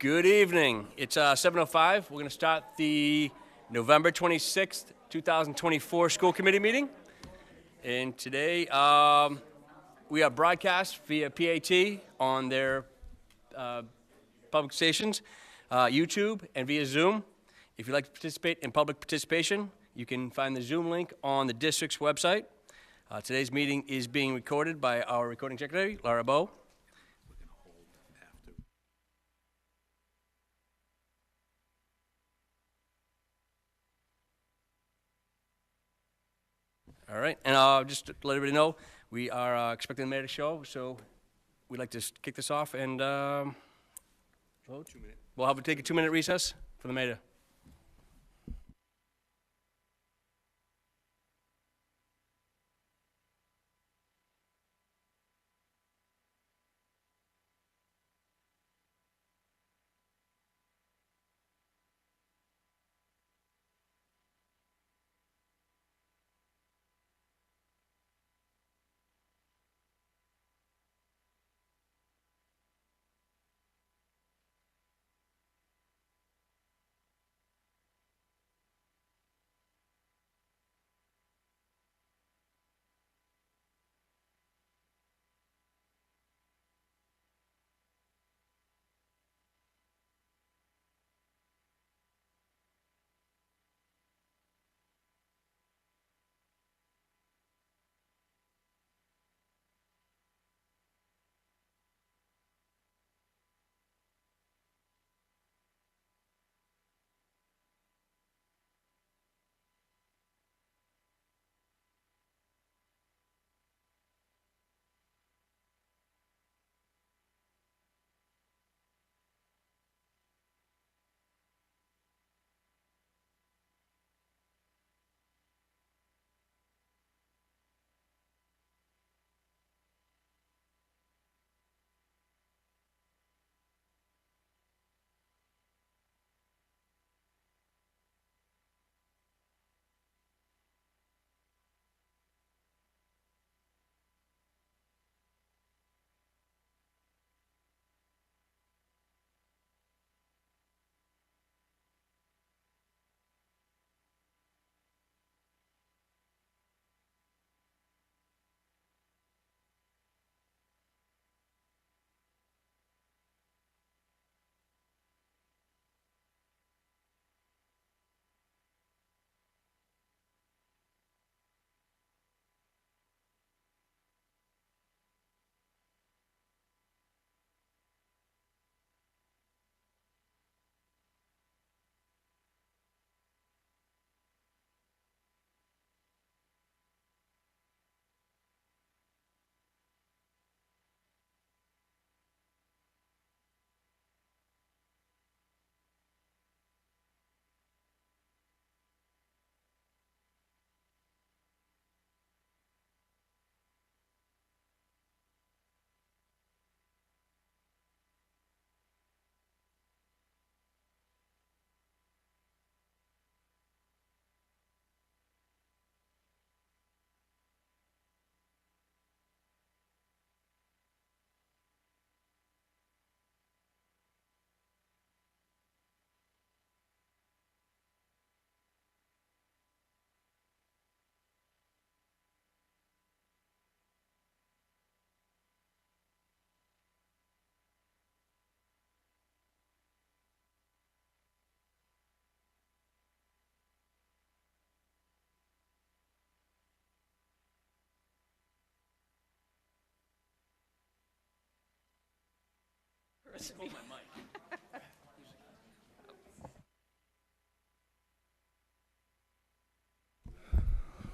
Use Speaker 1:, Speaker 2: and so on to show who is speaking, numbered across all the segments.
Speaker 1: Good evening. It's 7:05. We're going to start the November 26th, 2024 school committee meeting. And today we are broadcast via PAT on their public stations, YouTube, and via Zoom. If you'd like to participate in public participation, you can find the Zoom link on the district's website. Today's meeting is being recorded by our recording secretary, Laura Bowe. All right, and just to let everybody know, we are expecting the mayor to show, so we'd like to kick this off, and we'll have to take a 2-minute recess for the mayor.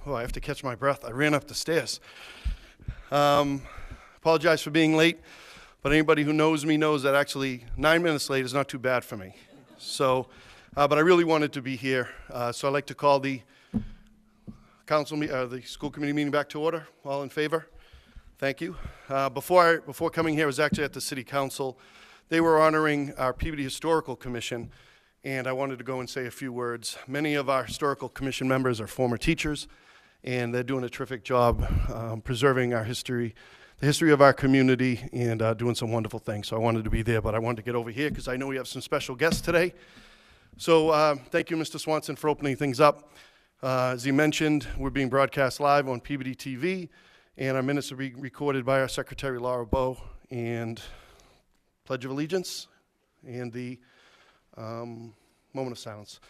Speaker 2: Oh, I have to catch my breath. I ran up the stairs. Apologize for being late, but anybody who knows me knows that actually 9 minutes late is not too bad for me. So, but I really wanted to be here. So I'd like to call the the school committee meeting back to order. All in favor? Thank you. Before coming here, I was actually at the city council. They were honoring our Peabody Historical Commission, and I wanted to go and say a few words. Many of our historical commission members are former teachers, and they're doing a terrific job preserving our history the history of our community and doing some wonderful things. So I wanted to be there, but I wanted to get over here because I know we have some special guests today. So thank you, Mr. Swanson, for opening things up. As he mentioned, we're being broadcast live on Peabody TV, and our minutes are being recorded by our Secretary, Laura Bowe, and Pledge of Allegiance and the moment of silence.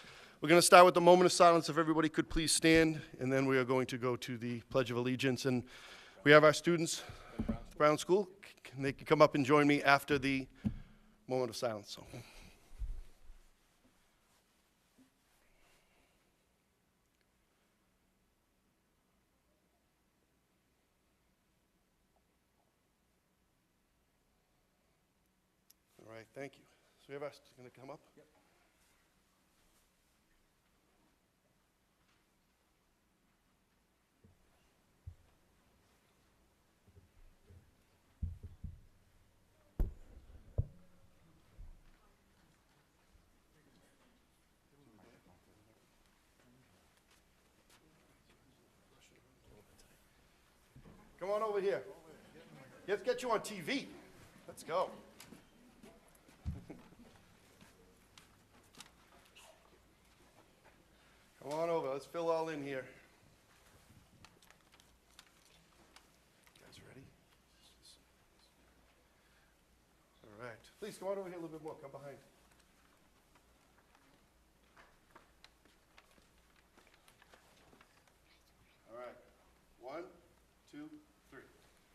Speaker 2: We're going to start with the moment of silence. If everybody could please stand, and then we are going to go to the Pledge of Allegiance. And we have our students, Brown School. They can come up and join me after the moment of silence. So. All right, thank you. So we have our students going to come up? Yep. Come on over here. Let's get you on TV. Let's go. Come on over. Let's fill all in here. You guys ready? All right. Please come on over here a little bit more. Come behind. All right. 1, 2, 3.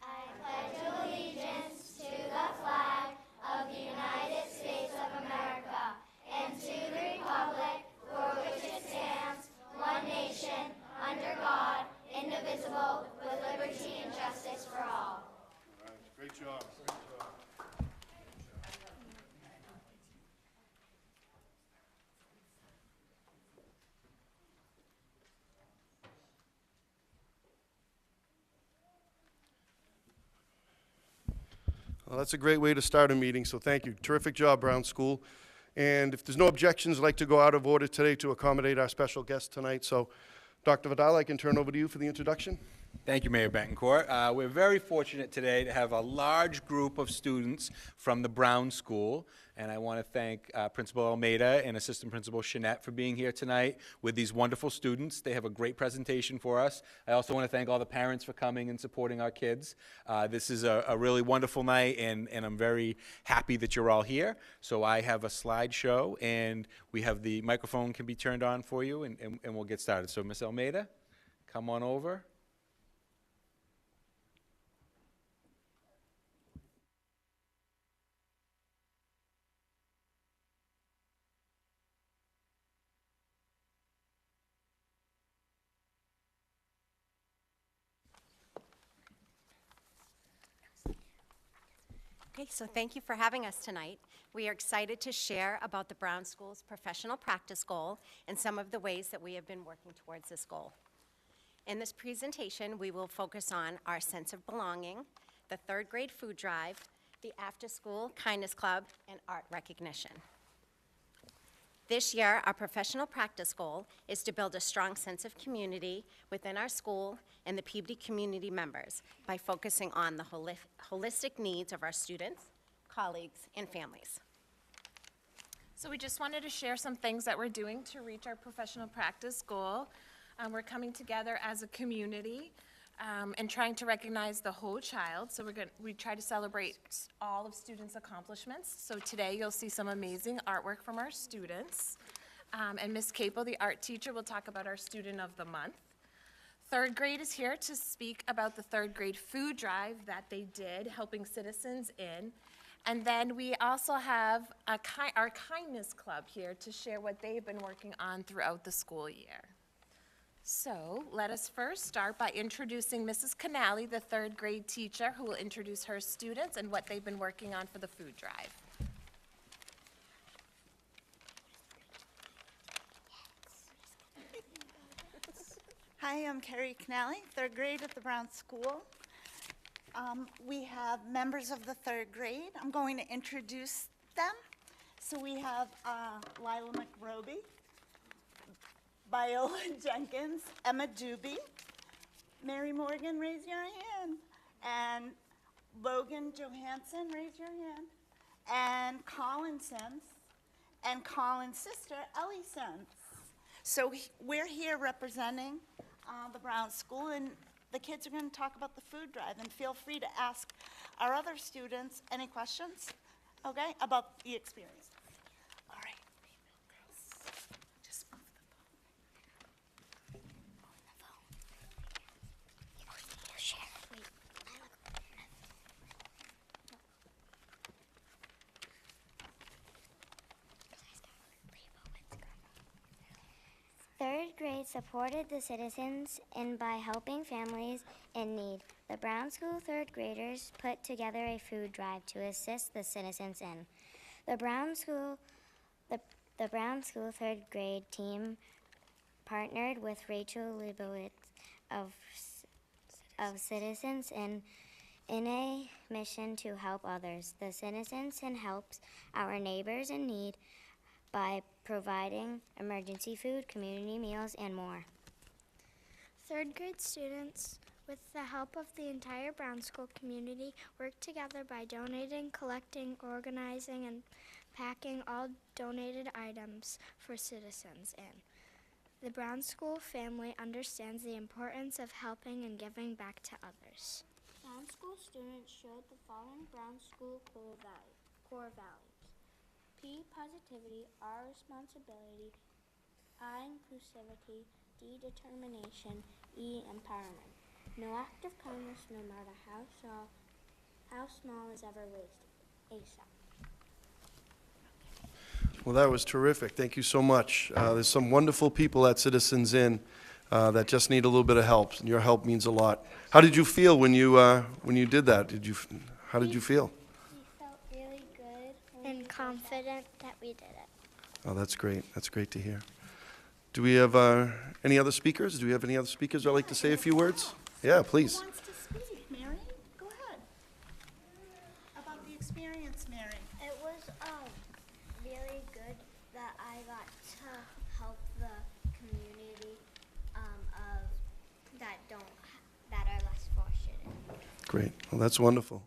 Speaker 3: I pledge allegiance to the flag of the United States of America and to the republic for which it stands, one nation, under God, indivisible, with liberty and justice for all.
Speaker 2: All right. Great job. Great job. Well, that's a great way to start a meeting, so thank you. Terrific job, Brown School. And if there's no objections, I'd like to go out of order today to accommodate our special guest tonight. So, Dr. Vidal, I can turn over to you for the introduction.
Speaker 4: Thank you, Mayor Betancourt. We're very fortunate today to have a large group of students from the Brown School, and I want to thank Principal Almeida and Assistant Principal Chenette for being here tonight with these wonderful students. They have a great presentation for us. I also want to thank all the parents for coming and supporting our kids. This is a really wonderful night, and I'm very happy that you're all here. So I have a slideshow, and we have the microphone can be turned on for you, and we'll get started. So, Ms. Almeida, come on over.
Speaker 5: Okay, so thank you for having us tonight. We are excited to share about the Brown School's professional practice goal and some of the ways that we have been working towards this goal. In this presentation, we will focus on our sense of belonging, the third grade food drive, the after-school kindness club, and art recognition. This year, our professional practice goal is to build a strong sense of community within our school and the Peabody community members by focusing on the holistic needs of our students, colleagues, and families.
Speaker 6: So we just wanted to share some things that we're doing to reach our professional practice goal. We're coming together as a community and trying to recognize the whole child. So we try to celebrate all of students' accomplishments. So today you'll see some amazing artwork from our students. And Ms. Capel, the art teacher, will talk about our student of the month. Third grade is here to speak about the third grade food drive that they did, helping citizens in. And then we also have our kindness club here to share what they've been working on throughout the school year. So let us first start by introducing Mrs. Canali, the third grade teacher, who will introduce her students and what they've been working on for the food drive.
Speaker 7: Hi, I'm Carrie Canali, third grade at the Brown School. We have members of the third grade. I'm going to introduce them. So we have Lila McRoby, Viola Jenkins, Emma Doobie, Mary Morgan, raise your hand, and Logan Johansson, raise your hand, and Colin Sims, and Colin's sister, Ellie Sims. So we're here representing the Brown School, and the kids are going to talk about the food drive, and feel free to ask our other students any questions, okay, about the experience. All right. Just move the
Speaker 3: Third grade supported the citizens in by helping families in need. The Brown School third graders put together a food drive to assist the citizens in. The Brown School third grade team partnered with Rachel Leibowitz of Citizens in a mission to help others. The Citizens in helps our neighbors in need by providing emergency food, community meals, and more.
Speaker 8: Third grade students, with the help of the entire Brown School community, worked together by donating, collecting, organizing, and packing all donated items for citizens in. The Brown School family understands the importance of helping and giving back to others.
Speaker 3: Brown School students showed the following Brown School core values. P, positivity, R, responsibility, I, inclusivity, D, determination, E, empowerment. No act of kindness, no matter how small, is ever wasted. ASAP.
Speaker 2: Well, that was terrific. Thank you so much. There's some wonderful people at Citizens Inn that just need a little bit of help, and your help means a lot. How did you feel when you did that? How did you feel?
Speaker 3: We felt really good
Speaker 8: And confident that we did it.
Speaker 2: Oh, that's great. That's great to hear. Do we have any other speakers? Do we have any other speakers that'd like to say a few words? Yeah, please.
Speaker 7: Who wants to speak? Mary, go ahead. About the experience, Mary.
Speaker 3: It was really good that I got to help the community that are less fortunate.
Speaker 2: Great. Well, that's wonderful.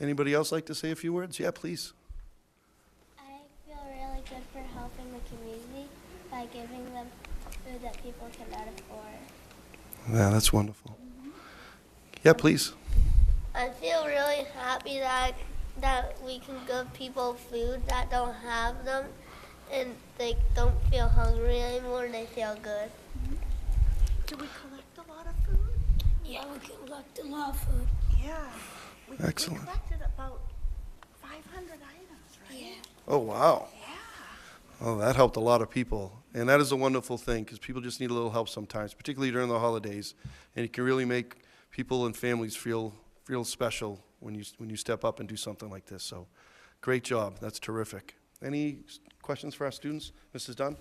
Speaker 2: Anybody else like to say a few words? Yeah, please.
Speaker 3: I feel really good for helping the community by giving them food that people cannot afford.
Speaker 2: Yeah, that's wonderful. Yeah, please.
Speaker 9: I feel really happy that we can give people food that don't have them, and they don't feel hungry anymore, and they feel good.
Speaker 7: Do we collect a lot of food?
Speaker 9: Yeah, we collect a lot of food.
Speaker 7: Yeah.
Speaker 2: Excellent.
Speaker 7: We collected about 500 items, right?
Speaker 9: Yeah.
Speaker 2: Oh, wow.
Speaker 7: Yeah.
Speaker 2: Oh, that helped a lot of people. And that is a wonderful thing, because people just need a little help sometimes, particularly during the holidays. And it can really make people and families feel special when you step up and do something like this. So great job. That's terrific. Any questions for our students? Mrs. Dunn?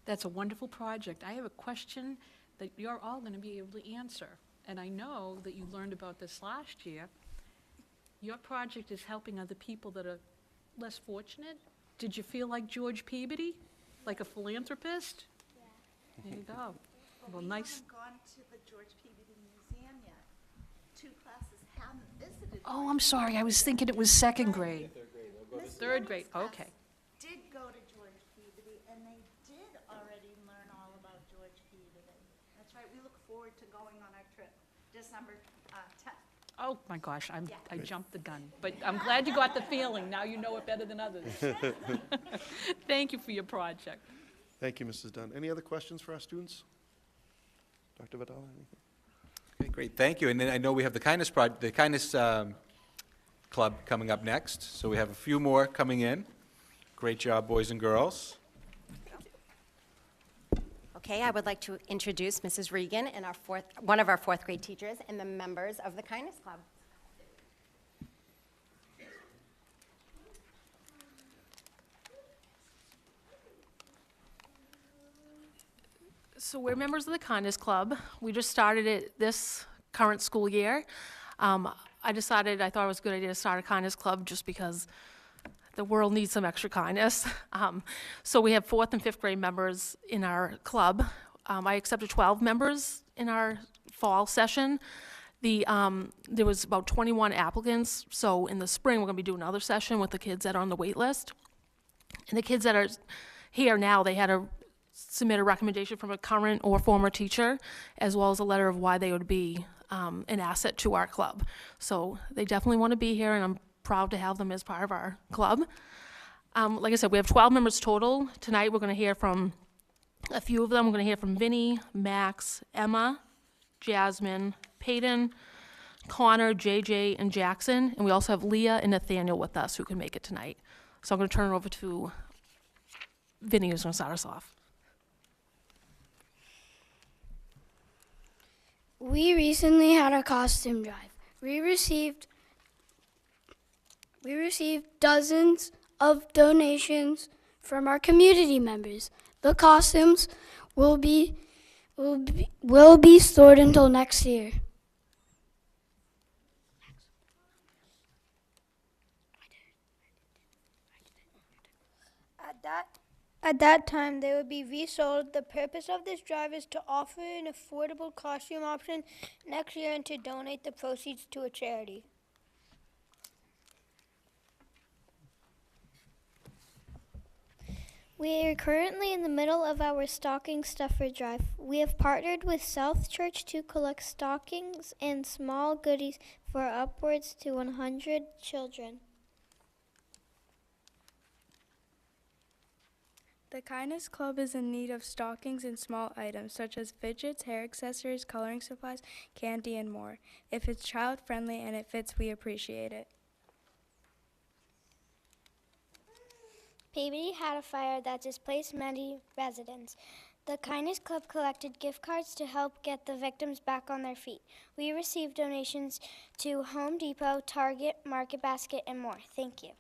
Speaker 10: That's a wonderful project. I have a question that you're all going to be able to answer. And I know that you learned about this last year. Your project is helping other people that are less fortunate. Did you feel like George Peabody, like a philanthropist? Yeah. There you go. Well,
Speaker 7: we
Speaker 10: nice.
Speaker 7: haven't gone to the George Peabody Museum yet. 2 classes haven't visited.
Speaker 10: Oh, I'm sorry. I was thinking it was second grade.
Speaker 7: Miss
Speaker 10: Third grade.
Speaker 7: Lewis's
Speaker 10: Okay.
Speaker 7: class did go to George Peabody, and they did already learn all about George Peabody. That's right. We look forward to going on our trip, December 10th.
Speaker 10: Oh, my gosh, I jumped the gun. But I'm glad you got the feeling. Now you know it better than others. Thank you for your project.
Speaker 2: Thank you, Mrs. Dunn. Any other questions for our students? Dr. Vidal, anything?
Speaker 4: Okay, great, thank you. And then I know we have the Kindness Club coming up next, so we have a few more coming in. Great job, boys and girls.
Speaker 5: Okay, I would like to introduce Mrs. Regan and one of our 4th grade teachers and the members of the Kindness Club.
Speaker 6: So we're members of the Kindness Club. We just started it this current school year. I thought it was a good idea to start a Kindness Club just because the world needs some extra kindness. So we have 4th and 5th grade members in our club. I accepted 12 members in our fall session.
Speaker 11: There was about 21 applicants, so in the spring, we're gonna be doing another session with the kids that are on the wait list. And the kids that are here now, they had to submit a recommendation from a current or former teacher, as well as a letter of why they would be an asset to our club. So they definitely want to be here, and I'm proud to have them as part of our club. Like I said, we have 12 members total. Tonight, we're going to hear from a few of them. We're going to hear from Vinny, Max, Emma, Jasmine, Peyton, Connor, JJ, and Jackson. And we also have Leah and Nathaniel with us who can make it tonight. So I'm going to turn it over to Vinny, who's going to start us off.
Speaker 8: We recently had a costume drive. We received dozens of donations from our community members. The costumes will be stored until next year. At that time, they would be resold. The purpose of this drive is to offer an affordable costume option next year and to donate the proceeds to a charity. We are currently in the middle of our stocking stuffer drive. We have partnered with South Church to collect stockings and small goodies for upwards to 100 children.
Speaker 12: The Kindness Club is in need of stockings and small items such as fidgets, hair accessories, coloring supplies, candy, and more. If it's child-friendly and it fits, we appreciate it.
Speaker 8: Peabody had a fire that displaced many residents. The Kindness Club collected gift cards to help get the victims back on their feet. We received donations to Home Depot, Target, Market Basket, and more. Thank you.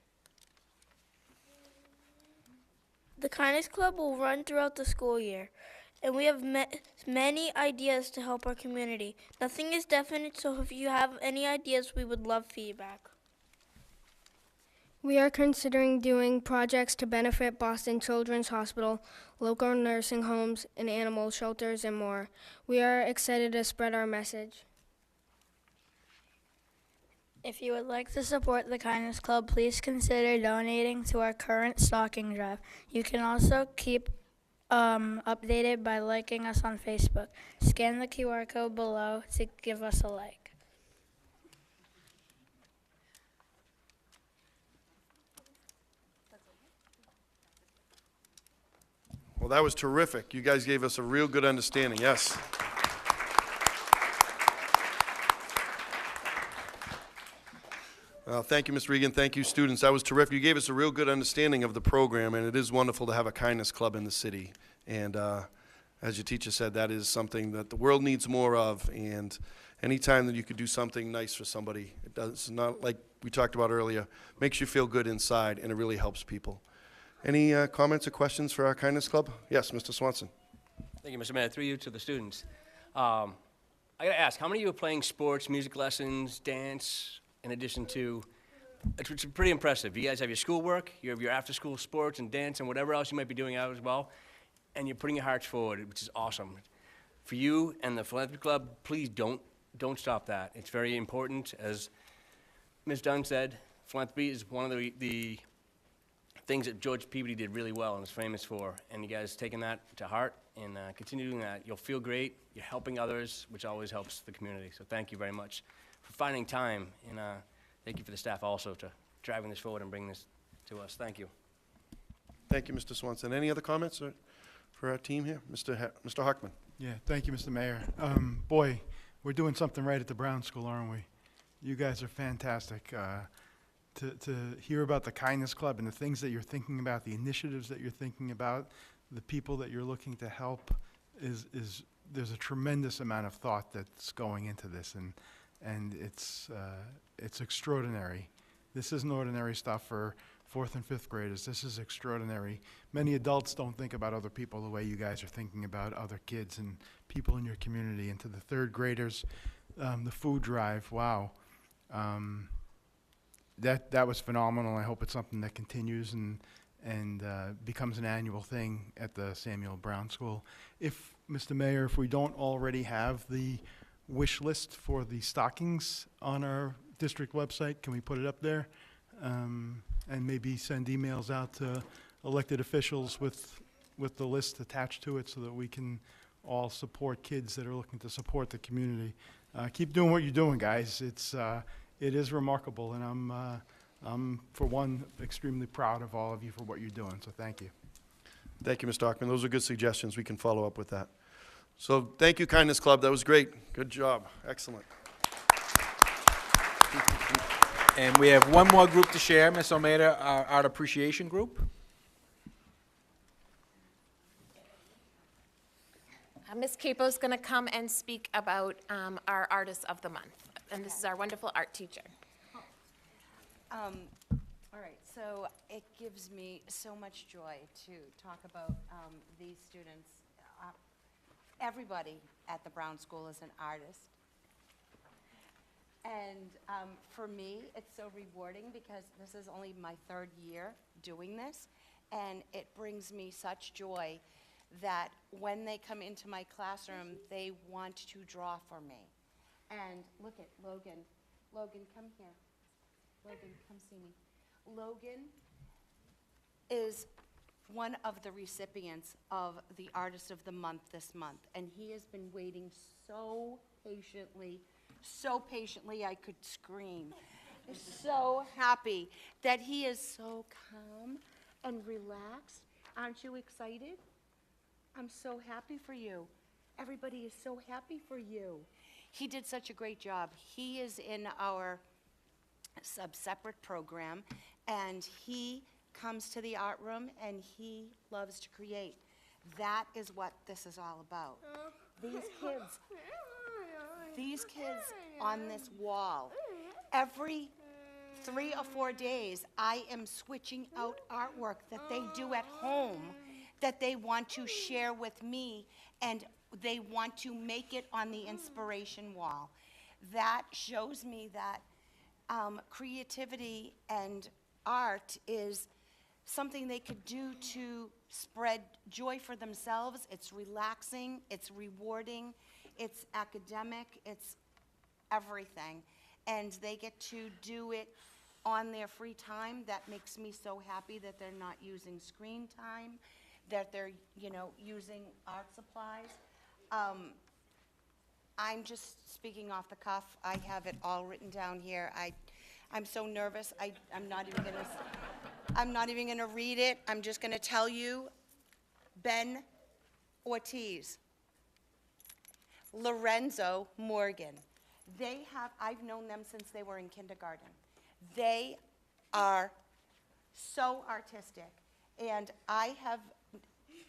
Speaker 13: The Kindness Club will run throughout the school year, and we have many ideas to help our community. Nothing is definite, so if you have any ideas, we would love feedback.
Speaker 12: We are considering doing projects to benefit Boston Children's Hospital, local nursing homes, and animal shelters, and more. We are excited to spread our message.
Speaker 13: If you would like to support the Kindness Club, please consider donating to our current stocking drive. You can also keep updated by liking us on Facebook. Scan the QR code below to give us a like.
Speaker 2: Well, that was terrific. You guys gave us a real good understanding. Yes. Thank you, Ms. Regan. Thank you, students. That was terrific. You gave us a real good understanding of the program, and it is wonderful to have a kindness club in the city. And as your teacher said, that is something that the world needs more of. And anytime that you could do something nice for somebody, it's not like we talked about earlier, makes you feel good inside, and it really helps people. Any comments or questions for our kindness club? Yes, Mr. Swanson.
Speaker 1: Thank you, Mr. Mayor. Through you to the students. I got to ask, how many of you are playing sports, music lessons, dance, in addition to, it's pretty impressive. You guys have your schoolwork, you have your after-school sports and dance and whatever else you might be doing out as well, and you're putting your hearts forward, which is awesome. For you and the Philanthropy Club, please don't stop that. It's very important. As Ms. Dunn said, philanthropy is one of the things that George Peabody did really well and was famous for, and you guys taking that to heart and continue doing that. You'll feel great. You're helping others, which always helps the community. So thank you very much for finding time, and thank you for the staff also to driving this forward and bringing this to us. Thank you.
Speaker 2: Thank you, Mr. Swanson. Any other comments for our team here? Mr. Hockman.
Speaker 14: Yeah, thank you, Mr. Mayor. Boy, we're doing something right at the Brown School, aren't we? You guys are fantastic. To hear about the Kindness Club and the things that you're thinking about, the initiatives that you're thinking about, the people that you're looking to help, there's a tremendous amount of thought that's going into this, and it's extraordinary. This isn't ordinary stuff for 4th and 5th graders. This is extraordinary. Many adults don't think about other people the way you guys are thinking about other kids and people in your community. And to the 3rd graders, the food drive, wow. That was phenomenal. I hope it's something that continues and becomes an annual thing at the Samuel Brown School. If, Mr. Mayor, if we don't already have the wish list for the stockings on our district website. Can we put it up there? And maybe send emails out to elected officials with the list attached to it so that we can all support kids that are looking to support the community. Keep doing what you're doing, guys. It is remarkable, and I'm, for one, extremely proud of all of you for what you're doing, so thank you.
Speaker 2: Thank you, Mr. Hockman. Those are good suggestions. We can follow up with that. So thank you, Kindness Club. That was great. Good job. Excellent.
Speaker 4: And we have one more group to share, Ms. Almeida, our Art Appreciation Group.
Speaker 6: Ms. Capo's going to come and speak about our Artist of the Month. And this is our wonderful art teacher.
Speaker 15: All right, so it gives me so much joy to talk about these students. Everybody at the Brown School is an artist. And for me, it's so rewarding because this is only my 3rd year doing this. And it brings me such joy that when they come into my classroom, they want to draw for me. And look at Logan. Logan, come here. Logan, come see me. Logan is one of the recipients of the Artist of the Month this month, and he has been waiting so patiently I could scream. So happy that he is so calm and relaxed. Aren't you excited? I'm so happy for you. Everybody is so happy for you. He did such a great job. He is in our separate program, and he comes to the art room and he loves to create. That is what this is all about. These kids on this wall, every 3 or 4 days, I am switching out artwork that they do at home that they want to share with me, and they want to make it on the inspiration wall. That shows me that creativity and art is something they could do to spread joy for themselves. It's relaxing, it's rewarding, it's academic, it's everything. And they get to do it on their free time. That makes me so happy that they're not using screen time, that they're, using art supplies. I'm just speaking off the cuff. I have it all written down here. I'm so nervous. I'm not even gonna read it. I'm just gonna tell you. Ben Ortiz, Lorenzo Morgan. I've known them since they were in kindergarten. They are so artistic. And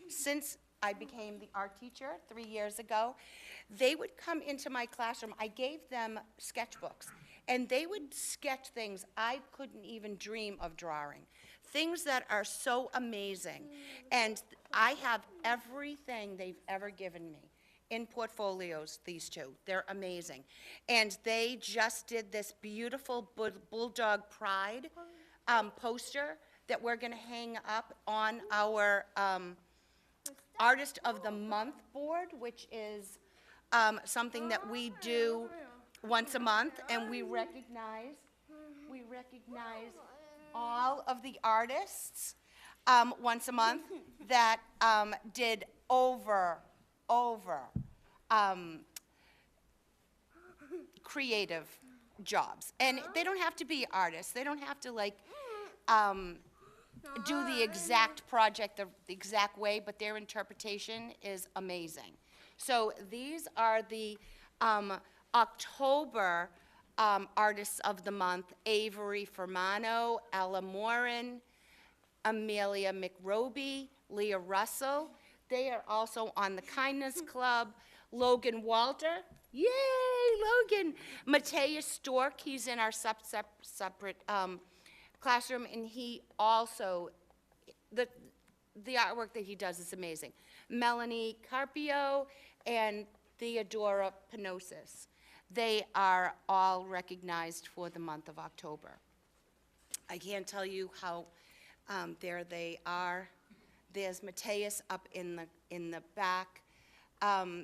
Speaker 15: since I became the art teacher 3 years ago, they would come into my classroom. I gave them sketchbooks, and they would sketch things I couldn't even dream of drawing, things that are so amazing. And I have everything they've ever given me in portfolios, these two. They're amazing. And they just did this beautiful Bulldog Pride poster that we're going to hang up on our Artist of the Month board, which is something that we do once a month, and we recognize all of the artists once a month that did over creative jobs. And they don't have to be artists. They don't have to do the exact project the exact way, but their interpretation is amazing. So these are the October Artists of the Month: Avery Fermano, Ella Morin, Amelia McRoby, Leah Russell. They are also on the Kindness Club. Logan Walter, yay, Logan. Mateus Stork, he's in our separate classroom, and he also, the artwork that he does is amazing. Melanie Carpio and Theodora Penosis. They are all recognized for the month of October. I can't tell you how there they are. There's Mateus up in the back.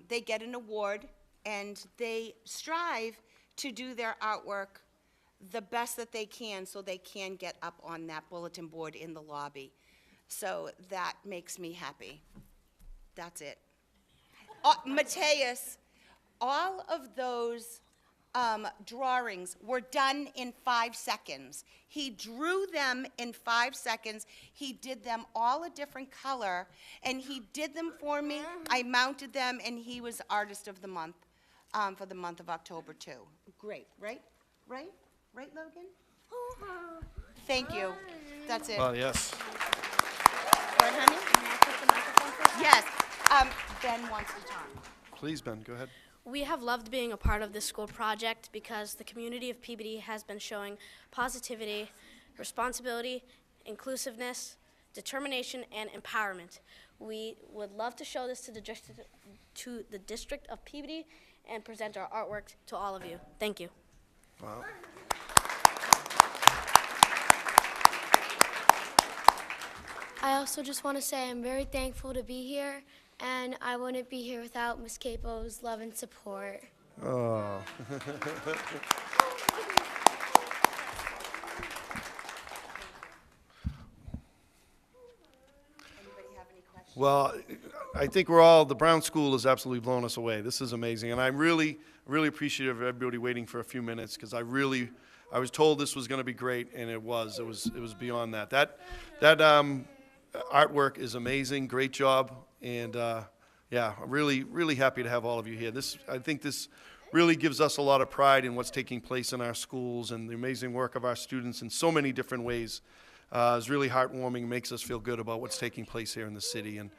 Speaker 15: They get an award and they strive to do their artwork the best that they can so they can get up on that bulletin board in the lobby. So that makes me happy. That's it. Mateus, all of those drawings were done in 5 seconds. He drew them in 5 seconds. He did them all a different color, and he did them for me. I mounted them, and he was Artist of the Month for the month of October, too. Great, right? Right? Right, Logan? Thank you. That's it.
Speaker 2: Well, yes.
Speaker 15: What, honey? Yes. Ben wants to talk.
Speaker 2: Please, Ben, go ahead.
Speaker 16: We have loved being a part of this school project because the community of Peabody has been showing positivity, responsibility, inclusiveness, determination, and empowerment. We would love to show this to the district of Peabody and present our artwork to all of you. Thank you.
Speaker 2: Wow.
Speaker 17: I also just want to say I'm very thankful to be here, and I wouldn't be here without Ms. Capo's love and support.
Speaker 2: Oh. Well, I think the Brown School has absolutely blown us away. This is amazing, and I'm really appreciative of everybody waiting for a few minutes, because I was told this was going to be great, and it was beyond that. That artwork is amazing, great job, and yeah, really happy to have all of you here. I think this really gives us a lot of pride in what's taking place in our schools and the amazing work of our students in so many different ways. It's really heartwarming, makes us feel good about what's taking place here in the city. And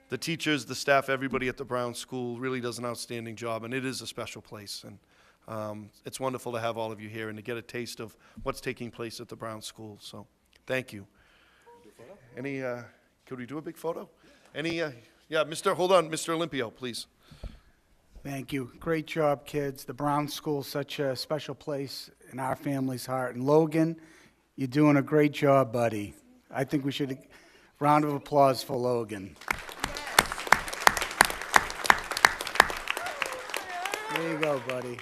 Speaker 2: the teachers, the staff, everybody at the Brown School really does an outstanding job, and it is a special place. And it's wonderful to have all of you here and to get a taste of what's taking place at the Brown School. So thank you. Could we do a big photo? Yeah, hold on, Mr. Olympio, please.
Speaker 18: Thank you. Great job, kids. The Brown School, such a special place in our family's heart. And Logan, you're doing a great job, buddy. I think we should, round of applause for Logan. There you go, buddy.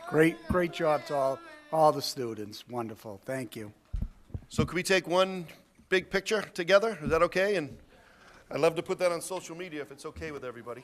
Speaker 18: Great job to all the students. Wonderful. Thank you.
Speaker 2: So could we take one big picture together? Is that okay? And I'd love to put that on social media if it's okay with everybody.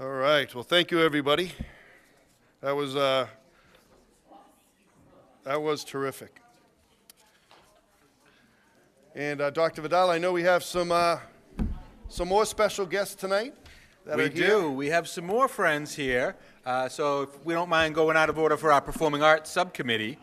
Speaker 2: All right, well, thank you, everybody. That was terrific. And Dr. Vidal, I know we have some more special guests tonight that
Speaker 4: We
Speaker 2: are here.
Speaker 4: do. We have some more friends here. So if we don't mind going out of order for our Performing Arts Subcommittee,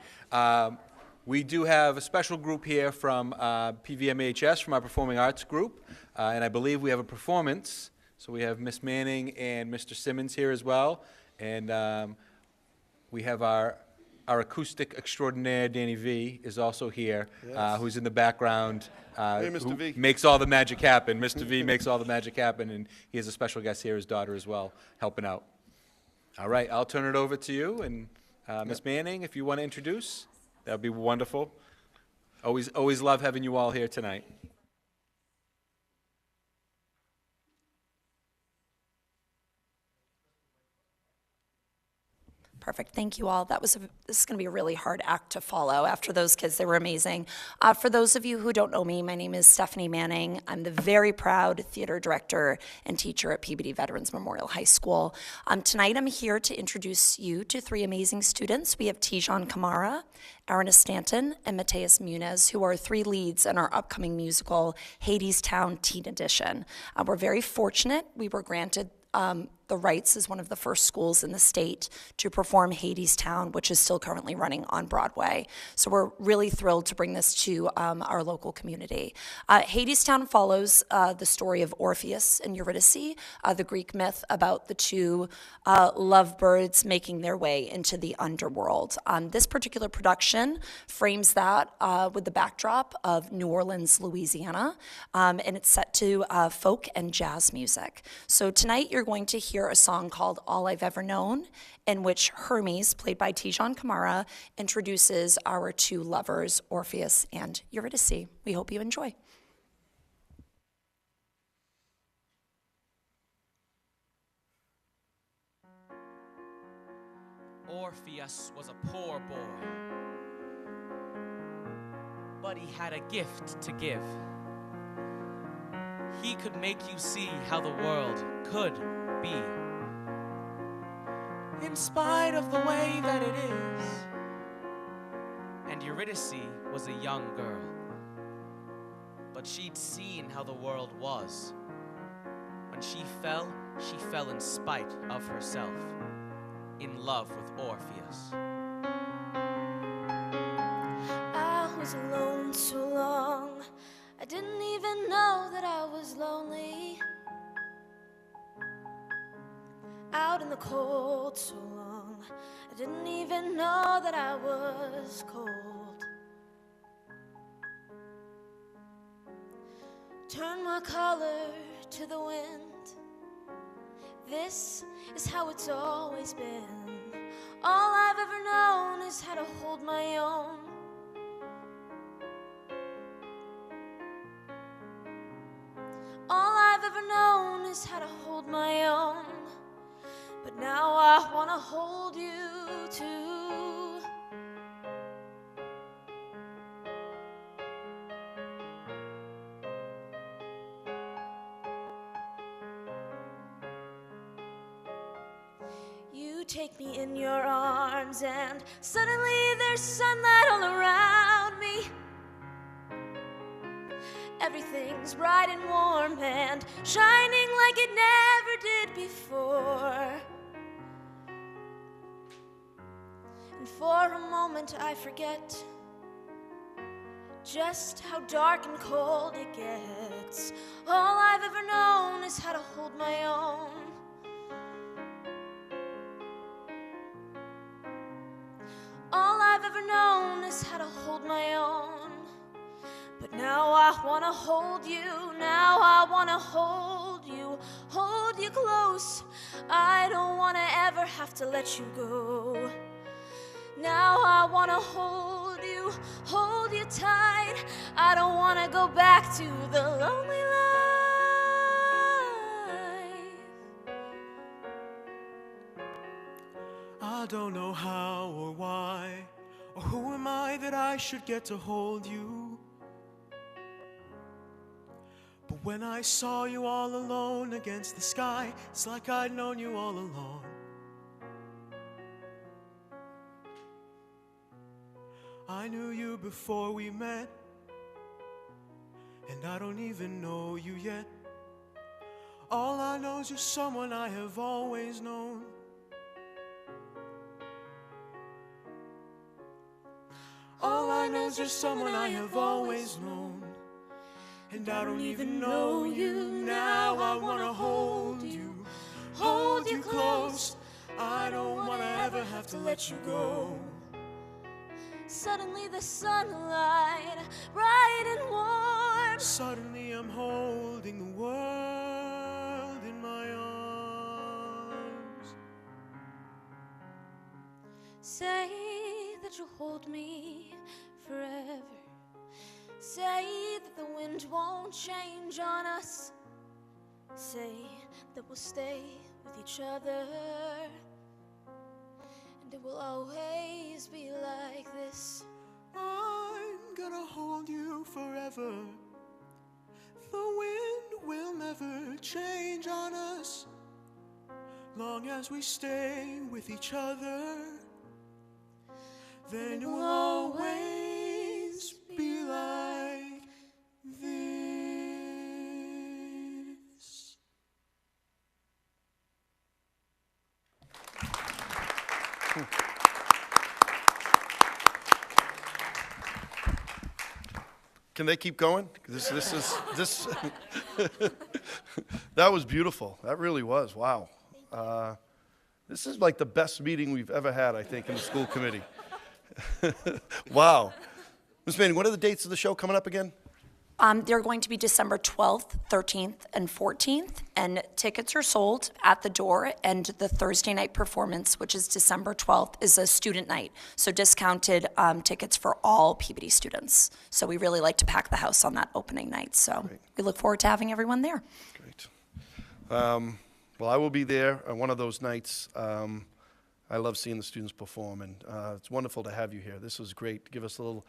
Speaker 4: we do have a special group here from PVMHS, from our Performing Arts group. And I believe we have a performance. So we have Miss Manning and Mr. Simmons here as well. And we have our acoustic extraordinaire, Danny V, is also here,
Speaker 2: Yes.
Speaker 4: who's in the background.
Speaker 2: Hey, Mr.
Speaker 4: Who
Speaker 2: V.
Speaker 4: makes all the magic happen. Mr. V makes all the magic happen, and he has a special guest here, his daughter as well, helping out. All right, I'll turn it over to you, and Miss Manning, if you want to introduce, that would be wonderful. Always love having you all here tonight.
Speaker 19: Perfect. Thank you all. This is going to be a really hard act to follow after those kids. They were amazing. For those of you who don't know me, my name is Stephanie Manning. I'm the very proud theater director and teacher at Peabody Veterans Memorial High School. Tonight I'm here to introduce you to three amazing students. We have Tijan Kamara, Aaron Stanton, and Mateus Muniz, who are three leads in our upcoming musical, Hadestown Teen Edition. We're very fortunate. We were granted the rights as one of the first schools in the state to perform Hadestown, which is still currently running on Broadway. So we're really thrilled to bring this to our local community. Hadestown follows the story of Orpheus and Eurydice, the Greek myth about the two lovebirds making their way into the underworld. This particular production frames that with the backdrop of New Orleans, Louisiana, and it's set to folk and jazz music. So tonight you're going to hear a song called All I've Ever Known, in which Hermes, played by Tijan Kamara, introduces our two lovers, Orpheus and Eurydice. We hope you enjoy.
Speaker 20: Orpheus was a poor boy, but he had a gift to give. He could make you see how the world could be, in spite of the way that it is. And Eurydice was a young girl, but she'd seen how the world was. When she fell in spite of herself, in love with Orpheus.
Speaker 21: I was alone so long, I didn't even know that I was lonely. Out in the cold so long, I didn't even know that I was cold. Turn my collar to the wind. This is how it's always been. All I've ever known is how to hold my own. All I've ever known is how to hold my own. But now I want to hold you too. You take me in your arms and suddenly there's sunlight all around me. Everything's bright and warm and shining like it never did before. And for a moment I forget just how dark and cold it gets. All I've ever known is how to hold my own. All I've ever known is how to hold my own. But now I want to hold you, now I want to hold you close. I don't want to ever have to let you go. Now I want to hold you tight. I don't want to go back to the lonely life.
Speaker 22: I don't know how or why, or who am I that I should get to hold you. But When I saw you all alone against the sky, it's like I'd known you all along. I knew you before we met, and I don't even know you yet. All I know is you're someone I have always known. All I know is you're someone I have always known. And I don't even know you. Now I wanna hold you close. I don't wanna ever have to let you go.
Speaker 21: Suddenly the sunlight, bright and warm.
Speaker 22: Suddenly I'm holding the world in my arms.
Speaker 21: Say that you'll hold me forever. Say that the wind won't change on us. Say that we'll stay with each other. And it will always be like this.
Speaker 22: I'm gonna hold you forever. The wind will never change on us. Long as we stay with each other, then it will always be like this.
Speaker 2: Can they keep going? This that was beautiful. That really was. Wow. This is like the best meeting we've ever had, I think, in the school committee. Wow. Ms. Manning, what are the dates of the show coming up again?
Speaker 19: They're going to be December 12th, 13th, and 14th, and tickets are sold at the door, and the Thursday night performance, which is December 12th, is a student night, so discounted tickets for all Peabody students. So we really like to pack the house on that opening night, so we look forward to having everyone there.
Speaker 2: Great. Well, I will be there on one of those nights. I love seeing the students perform, and it's wonderful to have you here. This was great to give us a little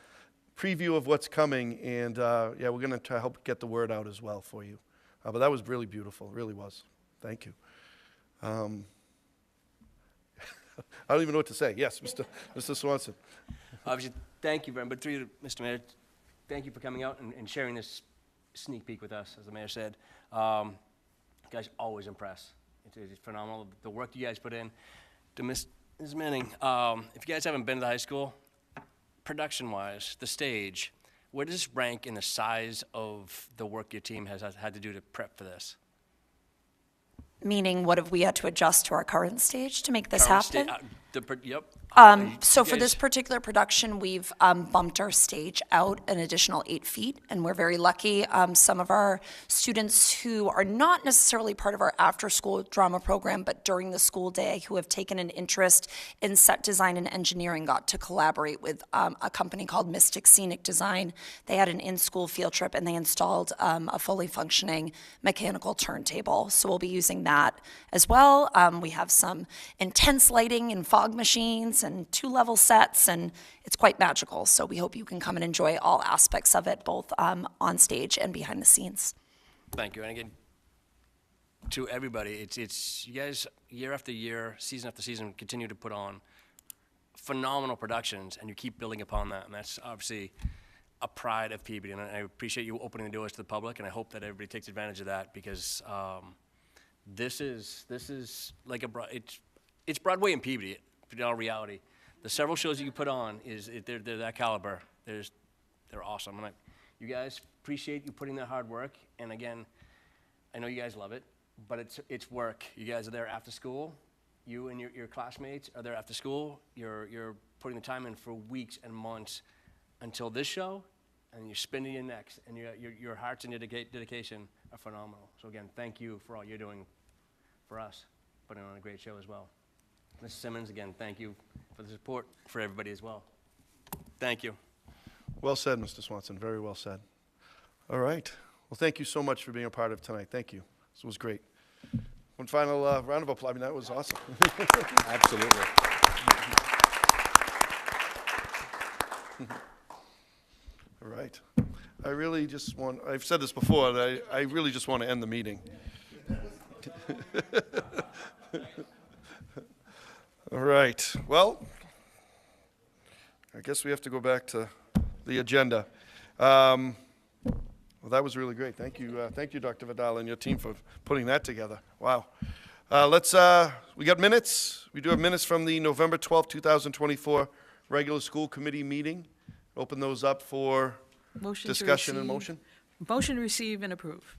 Speaker 2: preview of what's coming, and yeah, we're going to try to help get the word out as well for you. But that was really beautiful, it really was. Thank you. I don't even know what to say. Yes, Mr. Swanson.
Speaker 1: Obviously, thank you very much. But through you, Mr. Mayor, thank you for coming out and sharing this sneak peek with us, as the mayor said. You guys always impress. It's phenomenal, the work you guys put in. To Ms. Manning, if you guys haven't been to the high school, production-wise, the stage, where does this rank in the size of the work your team has had to do to prep for this?
Speaker 19: Meaning, what have we had to adjust to our current stage to make this happen?
Speaker 1: Yep.
Speaker 19: So for this particular production, we've bumped our stage out an additional 8 feet, and we're very lucky. Some of our students who are not necessarily part of our after-school drama program, but during the school day, who have taken an interest in set design and engineering, got to collaborate with a company called Mystic Scenic Design. They had an in-school field trip, and they installed a fully functioning mechanical turntable. So we'll be using that as well. We have some intense lighting and fog machines and 2-level sets, and it's quite magical. So we hope you can come and enjoy all aspects of it, both on stage and behind the scenes.
Speaker 1: Thank you. And again, to everybody, it's you guys, year after year, season after season, continue to put on phenomenal productions, and you keep building upon that. And that's obviously a pride of Peabody. And I appreciate you opening the doors to the public, and I hope that everybody takes advantage of that, because this is like it's Broadway and Peabody, in all reality. The several shows that you put on, they're that caliber. They're awesome. And you guys, appreciate you putting that hard work. And again, I know you guys love it, but it's work. You guys are there after school. You and your classmates are there after school. You're putting the time in for weeks and months until this show, and you're spinning your necks, and your hearts and your dedication are phenomenal. So again, thank you for all you're doing for us, putting on a great show as well. Mrs. Simmons, again, thank you for the support for everybody as well. Thank you.
Speaker 2: Well said, Mr. Swanson. Very well said. All right. Well, thank you so much for being a part of tonight. Thank you. This was great. One final round of applause. I mean, that was awesome.
Speaker 4: Absolutely.
Speaker 2: All right. I really just want, I've said this before, that I really just want to end the meeting. All right, well, I guess we have to go back to the agenda. Well, that was really great. Thank you, Dr. Vidal and your team for putting that together. Wow. We got minutes. We do have minutes from the November 12th, 2024 regular school committee meeting. Open those up for
Speaker 10: Motion to
Speaker 2: discussion and
Speaker 10: receive-
Speaker 2: motion.
Speaker 10: Motion to receive and approve.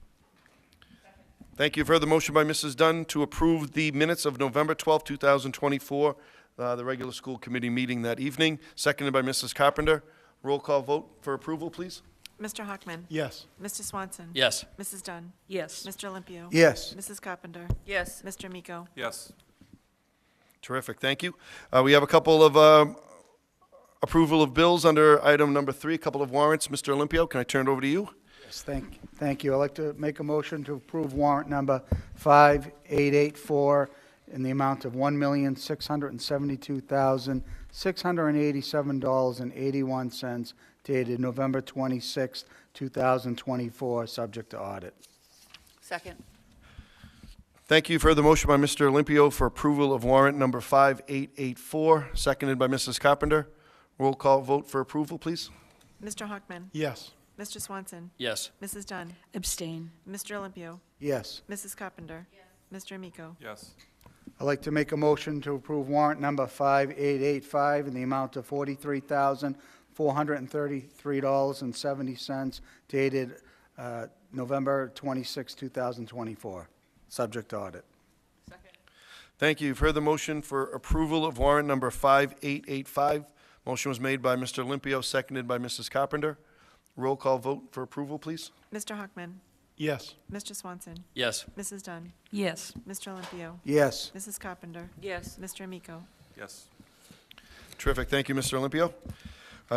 Speaker 2: Thank you. Further motion by Mrs. Dunn to approve the minutes of November 12th, 2024, the regular school committee meeting that evening, seconded by Mrs. Carpenter. Roll call vote for approval, please.
Speaker 3: Mr. Hockman?
Speaker 14: Yes.
Speaker 3: Mr. Swanson?
Speaker 1: Yes.
Speaker 3: Mrs. Dunn?
Speaker 10: Yes.
Speaker 3: Mr. Olympio?
Speaker 18: Yes.
Speaker 3: Mrs. Carpenter?
Speaker 6: Yes.
Speaker 3: Mr. Miko?
Speaker 22: Yes.
Speaker 2: Terrific, thank you. We have a couple of approval of bills under item number 3, a couple of warrants. Mr. Olympio, can I turn it over to you?
Speaker 18: Yes, thank you. I'd like to make a motion to approve warrant number 5884 in the amount of $1,672,687.81 dated November 26, 2024, subject to audit.
Speaker 6: Second.
Speaker 2: Thank you. Further motion by Mr. Olympio for approval of warrant number 5884, seconded by Mrs. Carpenter. Roll call vote for approval, please.
Speaker 3: Mr. Hockman?
Speaker 14: Yes.
Speaker 3: Mr. Swanson?
Speaker 1: Yes.
Speaker 3: Mrs. Dunn?
Speaker 10: Abstain.
Speaker 3: Mr. Olympio?
Speaker 18: Yes.
Speaker 3: Mrs. Carpenter? Mr. Miko?
Speaker 22: Yes.
Speaker 18: I'd like to make a motion to approve warrant number 5885 in the amount of $43,433.70 dated November 26, 2024, subject to audit.
Speaker 2: Thank you. You've heard the motion for approval of warrant number 5885. Motion was made by Mr. Olympio, seconded by Mrs. Carpenter. Roll call vote for approval, please.
Speaker 3: Mr. Hockman?
Speaker 14: Yes.
Speaker 3: Mr. Swanson?
Speaker 1: Yes.
Speaker 3: Mrs. Dunn?
Speaker 10: Yes.
Speaker 3: Mr. Olympio?
Speaker 18: Yes.
Speaker 3: Mrs. Carpenter?
Speaker 6: Yes.
Speaker 3: Mr. Miko?
Speaker 22: Yes.
Speaker 2: Terrific. Thank you, Mr. Olympio.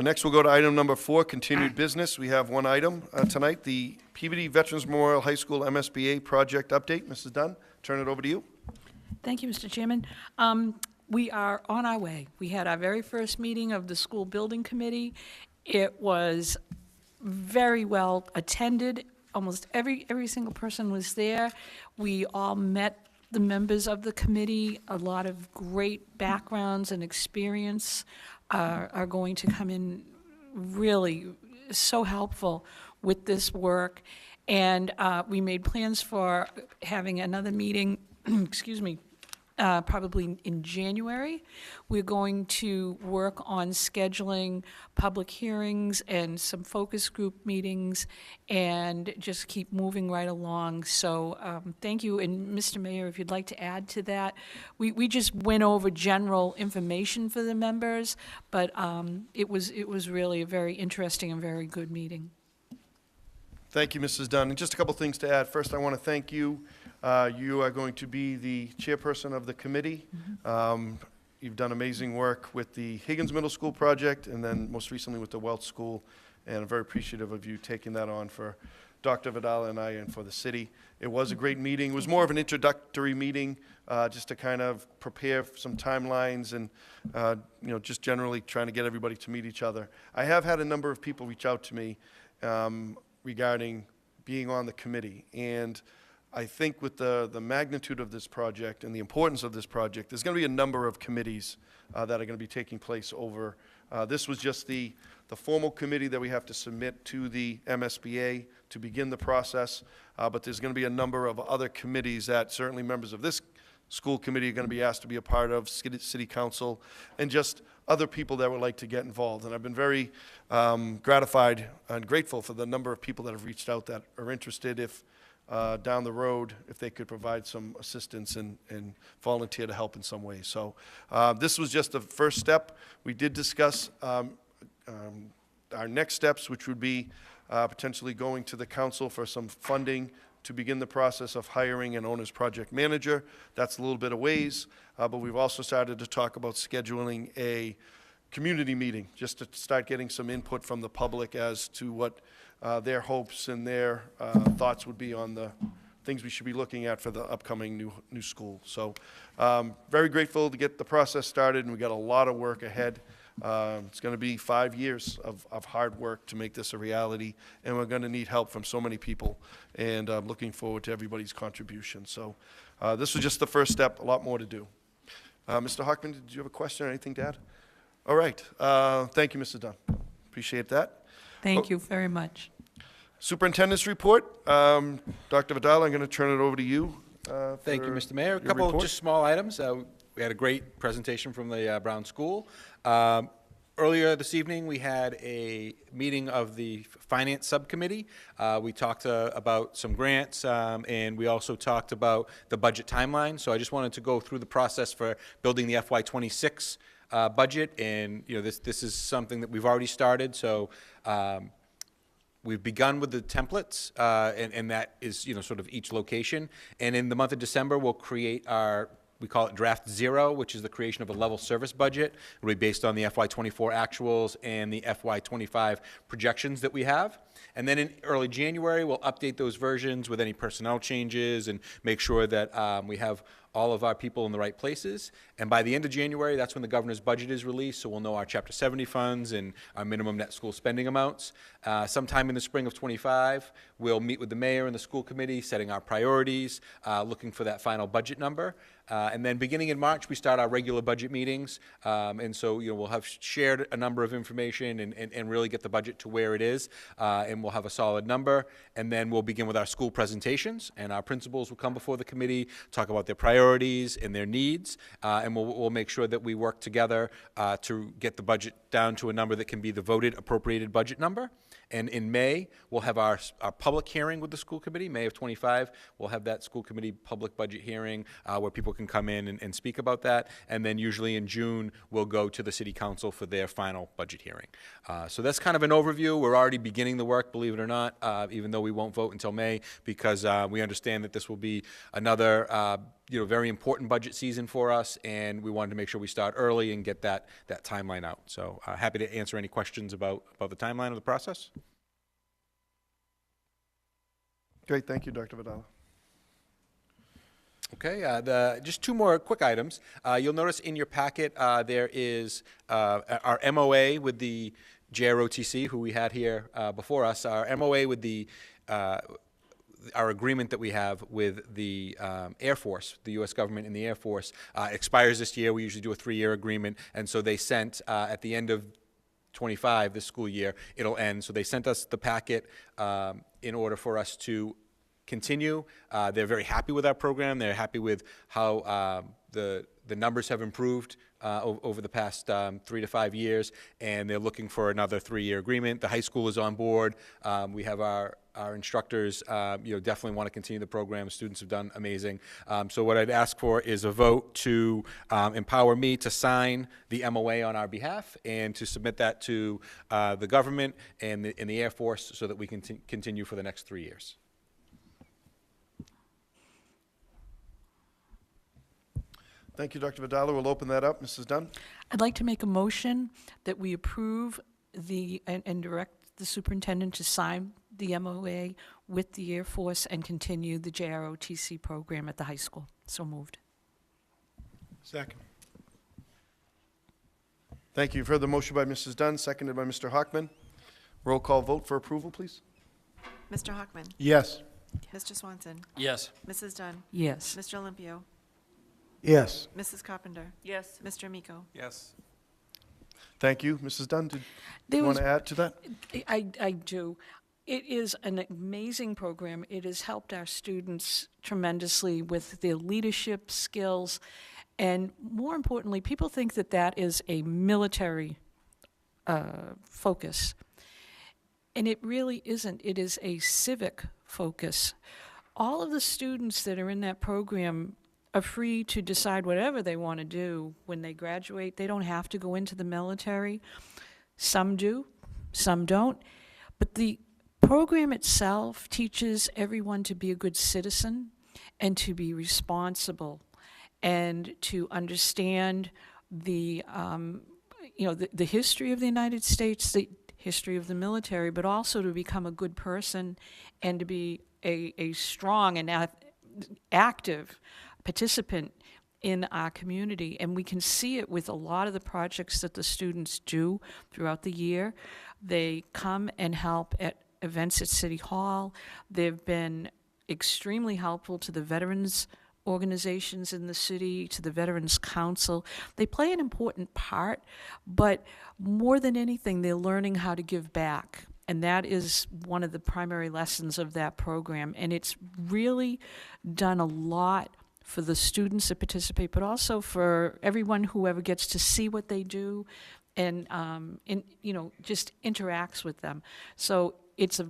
Speaker 2: Next, we'll go to item number 4, continued business. We have one item tonight, the Peabody Veterans Memorial High School MSBA project update. Mrs. Dunn, turn it over to you.
Speaker 10: Thank you, Mr. Chairman. We are on our way. We had our very first meeting of the school building committee. It was very well attended. Almost every single person was there. We all met the members of the committee. A lot of great backgrounds and experience are going to come in, really so helpful with this work. And we made plans for having another meeting, excuse me, probably in January. We're going to work on scheduling public hearings and some focus group meetings and just keep moving right along. So thank you. And Mr. Mayor, if you'd like to add to that, we just went over general information for the members, but it was really a very interesting and very good meeting.
Speaker 2: Thank you, Mrs. Dunn. And just a couple things to add. First, I want to thank you. You are going to be the chairperson of the committee. You've done amazing work with the Higgins Middle School project and then most recently with the Welch School, and I'm very appreciative of you taking that on for Dr. Vidal and I and for the city. It was a great meeting. It was more of an introductory meeting just to kind of prepare some timelines and just generally trying to get everybody to meet each other. I have had a number of people reach out to me regarding being on the committee, and I think with the magnitude of this project and the importance of this project, there's going to be a number of committees that are going to be taking place over. This was just the formal committee that we have to submit to the MSBA to begin the process, but there's going to be a number of other committees that certainly members of this school committee are going to be asked to be a part of, city council, and just other people that would like to get involved. And I've been very gratified and grateful for the number of people that have reached out that are interested if down the road, if they could provide some assistance and volunteer to help in some way. So this was just the first step. We did discuss our next steps, which would be potentially going to the council for some funding to begin the process of hiring an owner's project manager. That's a little bit of ways, but we've also started to talk about scheduling a community meeting just to start getting some input from the public as to what their hopes and their thoughts would be on the things we should be looking at for the upcoming new school. So very grateful to get the process started, and we got a lot of work ahead. It's going to be 5 years of hard work to make this a reality, and we're going to need help from so many people, and I'm looking forward to everybody's contribution. So this was just the first step, a lot more to do. Mr. Hockman, did you have a question or anything to add? All right. Thank you, Mrs. Dunn. Appreciate that.
Speaker 7: Thank you very much.
Speaker 2: Superintendent's report. Dr. Vidal, I'm going to turn it over to you.
Speaker 4: Thank you,
Speaker 2: for
Speaker 4: Mr. Mayor. A
Speaker 2: your
Speaker 4: couple of
Speaker 2: report.
Speaker 4: just small items. We had a great presentation from the Brown School. Earlier this evening, we had a meeting of the Finance Subcommittee. We talked about some grants, and we also talked about the budget timeline. So I just wanted to go through the process for building the FY26 budget, and this is something that we've already started. So we've begun with the templates, and that is sort of each location. And in the month of December, we'll create we call it Draft Zero, which is the creation of a level service budget. It'll be based on the FY24 actuals and the FY25 projections that we have. And then in early January, we'll update those versions with any personnel changes and make sure that we have all of our people in the right places. And by the end of January, that's when the governor's budget is released, so we'll know our Chapter 70 funds and our minimum net school spending amounts. Sometime in the spring of '25, we'll meet with the mayor and the school committee, setting our priorities, looking for that final budget number. And then beginning in March, we start our regular budget meetings. And so we'll have shared a number of information and really get the budget to where it is. And we'll have a solid number. And then we'll begin with our school presentations. And our principals will come before the committee, talk about their priorities and their needs. And we'll make sure that we work together to get the budget down to a number that can be the voted appropriated budget number. And in May, we'll have our public hearing with the school committee. May of '25, we'll have that school committee public budget hearing where people can come in and speak about that. And then usually in June, we'll go to the city council for their final budget hearing. So that's kind of an overview. We're already beginning the work, believe it or not, even though we won't vote until May, because we understand that this will be another very important budget season for us, and we wanted to make sure we start early and get that timeline out. So happy to answer any questions about the timeline of the process.
Speaker 2: Great, thank you, Dr. Vidal.
Speaker 4: Okay, just two more quick items. You'll notice in your packet there is our MOA with the JROTC, who we had here before us. Our MOA with our agreement that we have with the Air Force, the U.S. government and the Air Force, expires this year. We usually do a 3-year agreement, and so they sent at the end of '25, this school year, it'll end. So they sent us the packet in order for us to continue. They're very happy with our program. They're happy with how the numbers have improved over the past 3 to 5 years, and they're looking for another 3-year agreement. The high school is on board. We have our instructors, definitely want to continue the program. Students have done amazing. So what I'd ask for is a vote to empower me to sign the MOA on our behalf and to submit that to the government and the Air Force so that we can continue for the next 3 years.
Speaker 2: Thank you, Dr. Vidal. We'll open that up. Mrs. Dunn?
Speaker 7: I'd like to make a motion that we approve and direct the superintendent to sign the MOA with the Air Force and continue the JROTC program at the high school. So moved.
Speaker 14: Second.
Speaker 2: Thank you. You've heard the motion by Mrs. Dunn, seconded by Mr. Hockman. Roll call vote for approval, please.
Speaker 3: Mr. Hockman.
Speaker 14: Yes.
Speaker 3: Mr. Swanson.
Speaker 1: Yes.
Speaker 3: Mrs. Dunn.
Speaker 7: Yes.
Speaker 3: Mr. Olympio.
Speaker 18: Yes.
Speaker 3: Mrs. Carpenter.
Speaker 11: Yes.
Speaker 3: Mr. Amico.
Speaker 20: Yes.
Speaker 2: Thank you. Mrs. Dunn, did you want to add to that?
Speaker 7: I do. It is an amazing program. It has helped our students tremendously with their leadership skills. And more importantly, people think that that is a military focus. And it really isn't. It is a civic focus. All of the students that are in that program are free to decide whatever they want to do when they graduate. They don't have to go into the military. Some do, some don't. But the program itself teaches everyone to be a good citizen and to be responsible and to understand the history of the United States, the history of the military, but also to become a good person and to be a strong and active participant in our community. And we can see it with a lot of the projects that the students do throughout the year. They come and help at events at City Hall. They've been extremely helpful to the veterans organizations in the city, to the Veterans Council. They play an important part, but more than anything, they're learning how to give back. And that is one of the primary lessons of that program. And it's really done a lot for the students that participate, but also for everyone who ever gets to see what they do and just interacts with them. So it's a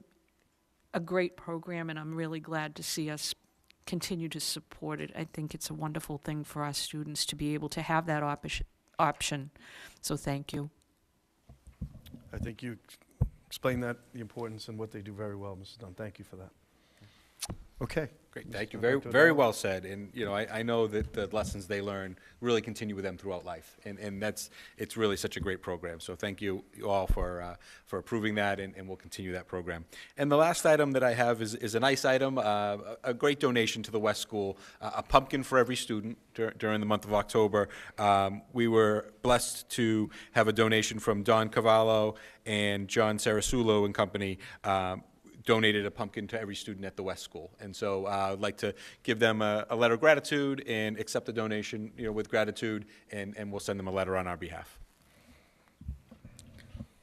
Speaker 7: great program, and I'm really glad to see us continue to support it. I think it's a wonderful thing for our students to be able to have that option. So thank you.
Speaker 2: I think you explained that, the importance and what they do very well, Mrs. Dunn. Thank you for that. Okay.
Speaker 4: Great, thank you. Very well said. And, I know that the lessons they learn really continue with them throughout life. And it's really such a great program. So thank you all for approving that, and we'll continue that program. And the last item that I have is a nice item, a great donation to the West School, a pumpkin for every student during the month of October. We were blessed to have a donation from Don Cavallo and John Sarasulo and company, donated a pumpkin to every student at the West School. And so I'd like to give them a letter of gratitude and accept the donation with gratitude, and we'll send them a letter on our behalf.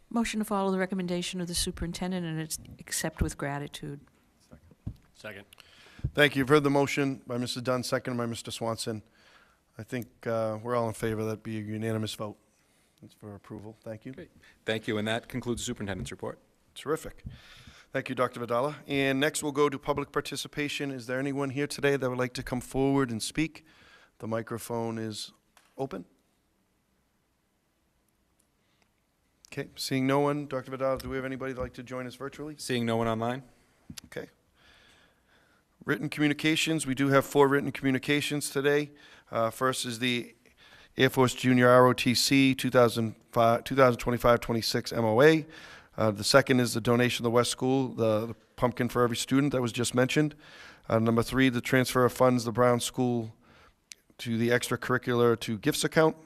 Speaker 7: Motion to follow the recommendation of the superintendent and accept with gratitude.
Speaker 1: Second.
Speaker 2: Thank you. You've heard the motion by Mrs. Dunn, seconded by Mr. Swanson. I think we're all in favor. That'd be a unanimous vote. That's for approval. Thank you.
Speaker 4: Great. Thank you, and that concludes the superintendent's report.
Speaker 2: Terrific. Thank you, Dr. Vidala. And next we'll go to public participation. Is there anyone here today that would like to come forward and speak? The microphone is open. Okay, seeing no one. Dr. Vidala, do we have anybody that'd like to join us virtually?
Speaker 4: Seeing no one online.
Speaker 2: Okay. Written communications. We do have 4 written communications today. First is the Air Force Junior ROTC 2025-26 MOA. The second is the donation to the West School, the pumpkin for every student that was just mentioned. Number 3, the transfer of funds, the Brown School to the extracurricular to gifts account.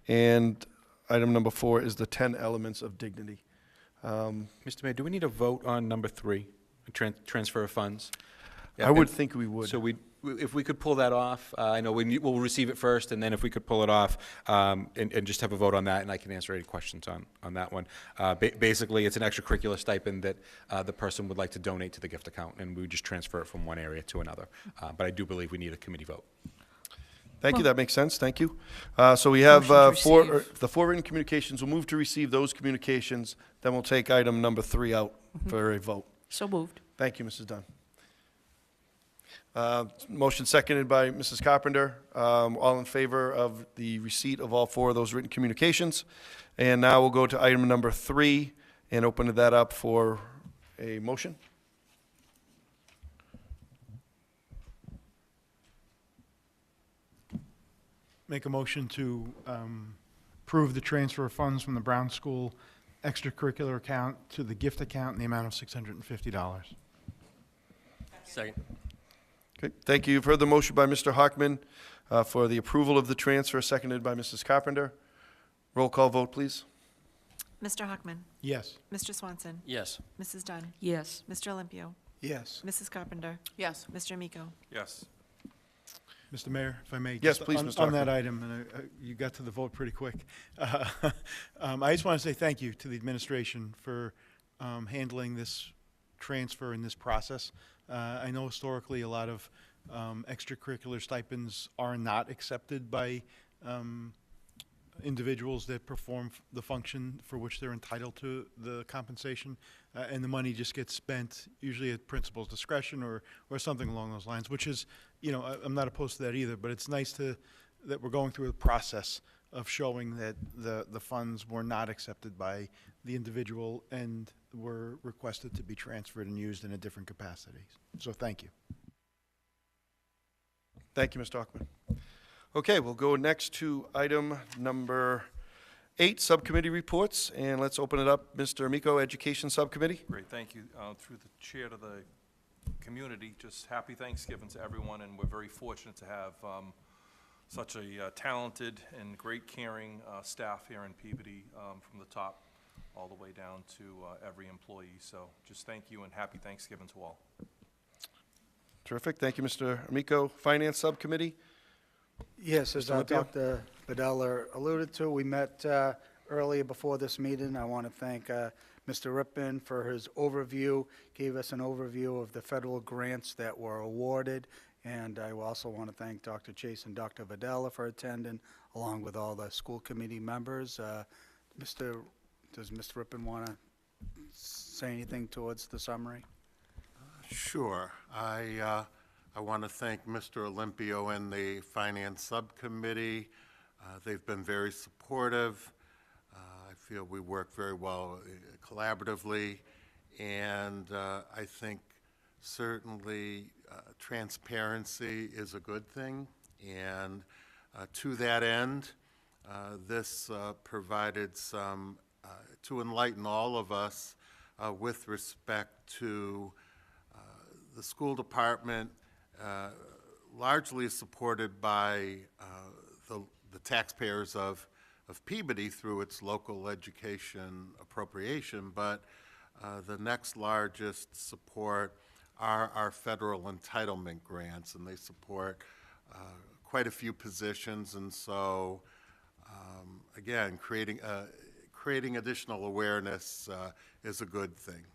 Speaker 2: And item number 4 is the 10 elements of dignity.
Speaker 4: Mr. Mayor, do we need a vote on number 3, transfer of funds?
Speaker 2: I would think we would.
Speaker 4: So if we could pull that off, I know we'll receive it first, and then if we could pull it off and just have a vote on that, and I can answer any questions on that one. Basically, it's an extracurricular stipend that the person would like to donate to the gift account, and we would just transfer it from one area to another. But I do believe we need a committee vote.
Speaker 2: Thank you. That makes sense. Thank you. So we have the 4 written communications. We'll move to receive those communications. Then we'll take item number 3 out for a vote.
Speaker 7: So moved.
Speaker 2: Thank you, Mrs. Dunn. Motion seconded by Mrs. Carpenter. All in favor of the receipt of all 4 of those written communications. And now we'll go to item number 3 and open that up for a motion.
Speaker 14: Make a motion to approve the transfer of funds from the Brown School extracurricular account to the gift account in the amount of $650.
Speaker 1: Second.
Speaker 2: Okay, thank you. You've heard the motion by Mr. Hockman for the approval of the transfer, seconded by Mrs. Carpenter. Roll call vote, please.
Speaker 3: Mr. Hockman.
Speaker 14: Yes.
Speaker 3: Mr. Swanson.
Speaker 1: Yes.
Speaker 3: Mrs. Dunn.
Speaker 7: Yes.
Speaker 3: Mr. Olympio.
Speaker 14: Yes.
Speaker 3: Mrs. Carpenter.
Speaker 10: Yes.
Speaker 3: Mr. Amico.
Speaker 5: Yes.
Speaker 14: Mr. Mayor, if I may.
Speaker 2: Yes,
Speaker 14: just
Speaker 2: please,
Speaker 14: on,
Speaker 2: Mr.
Speaker 14: on that
Speaker 2: Hockman.
Speaker 14: item, and you got to the vote pretty quick. I just want to say thank you to the administration for handling this transfer in this process. I know historically a lot of extracurricular stipends are not accepted by individuals that perform the function for which they're entitled to the compensation, and the money just gets spent usually at principal's discretion or something along those lines, which is, I'm not opposed to that either, but it's nice that we're going through a process of showing that the funds were not accepted by the individual and were requested to be transferred and used in a different capacity. So thank you.
Speaker 2: Thank you, Mr. Hockman. Okay, we'll go next to item number 8, subcommittee reports, and let's open it up. Mr. Amico, Education Subcommittee.
Speaker 5: Great, thank you. Through the chair to the community, just happy Thanksgiving to everyone, and we're very fortunate to have such a talented and great caring staff here in Peabody, from the top all the way down to every employee. So just thank you and happy Thanksgiving to all.
Speaker 2: Terrific. Thank you, Mr. Amico. Finance Subcommittee.
Speaker 18: Yes, as
Speaker 2: Mr. Limpio?
Speaker 18: Dr. Badella alluded to, we met earlier before this meeting. I want to thank Mr. Rippin for his overview, gave us an overview of the federal grants that were awarded, and I also want to thank Dr. Chase and Dr. Badella for attending, along with all the school committee members. Does Mr. Rippin want to say anything towards the summary?
Speaker 8: Sure. I want to thank Mr. Olympio and the Finance Subcommittee. They've been very supportive. I feel we work very well collaboratively, and I think certainly transparency is a good thing. And to that end, this provided some, to enlighten all of us with respect to the school department, largely supported by the taxpayers of Peabody through its local education appropriation, but the next largest support are our federal entitlement grants, and they support quite a few positions. And so, again, creating additional awareness is a good thing.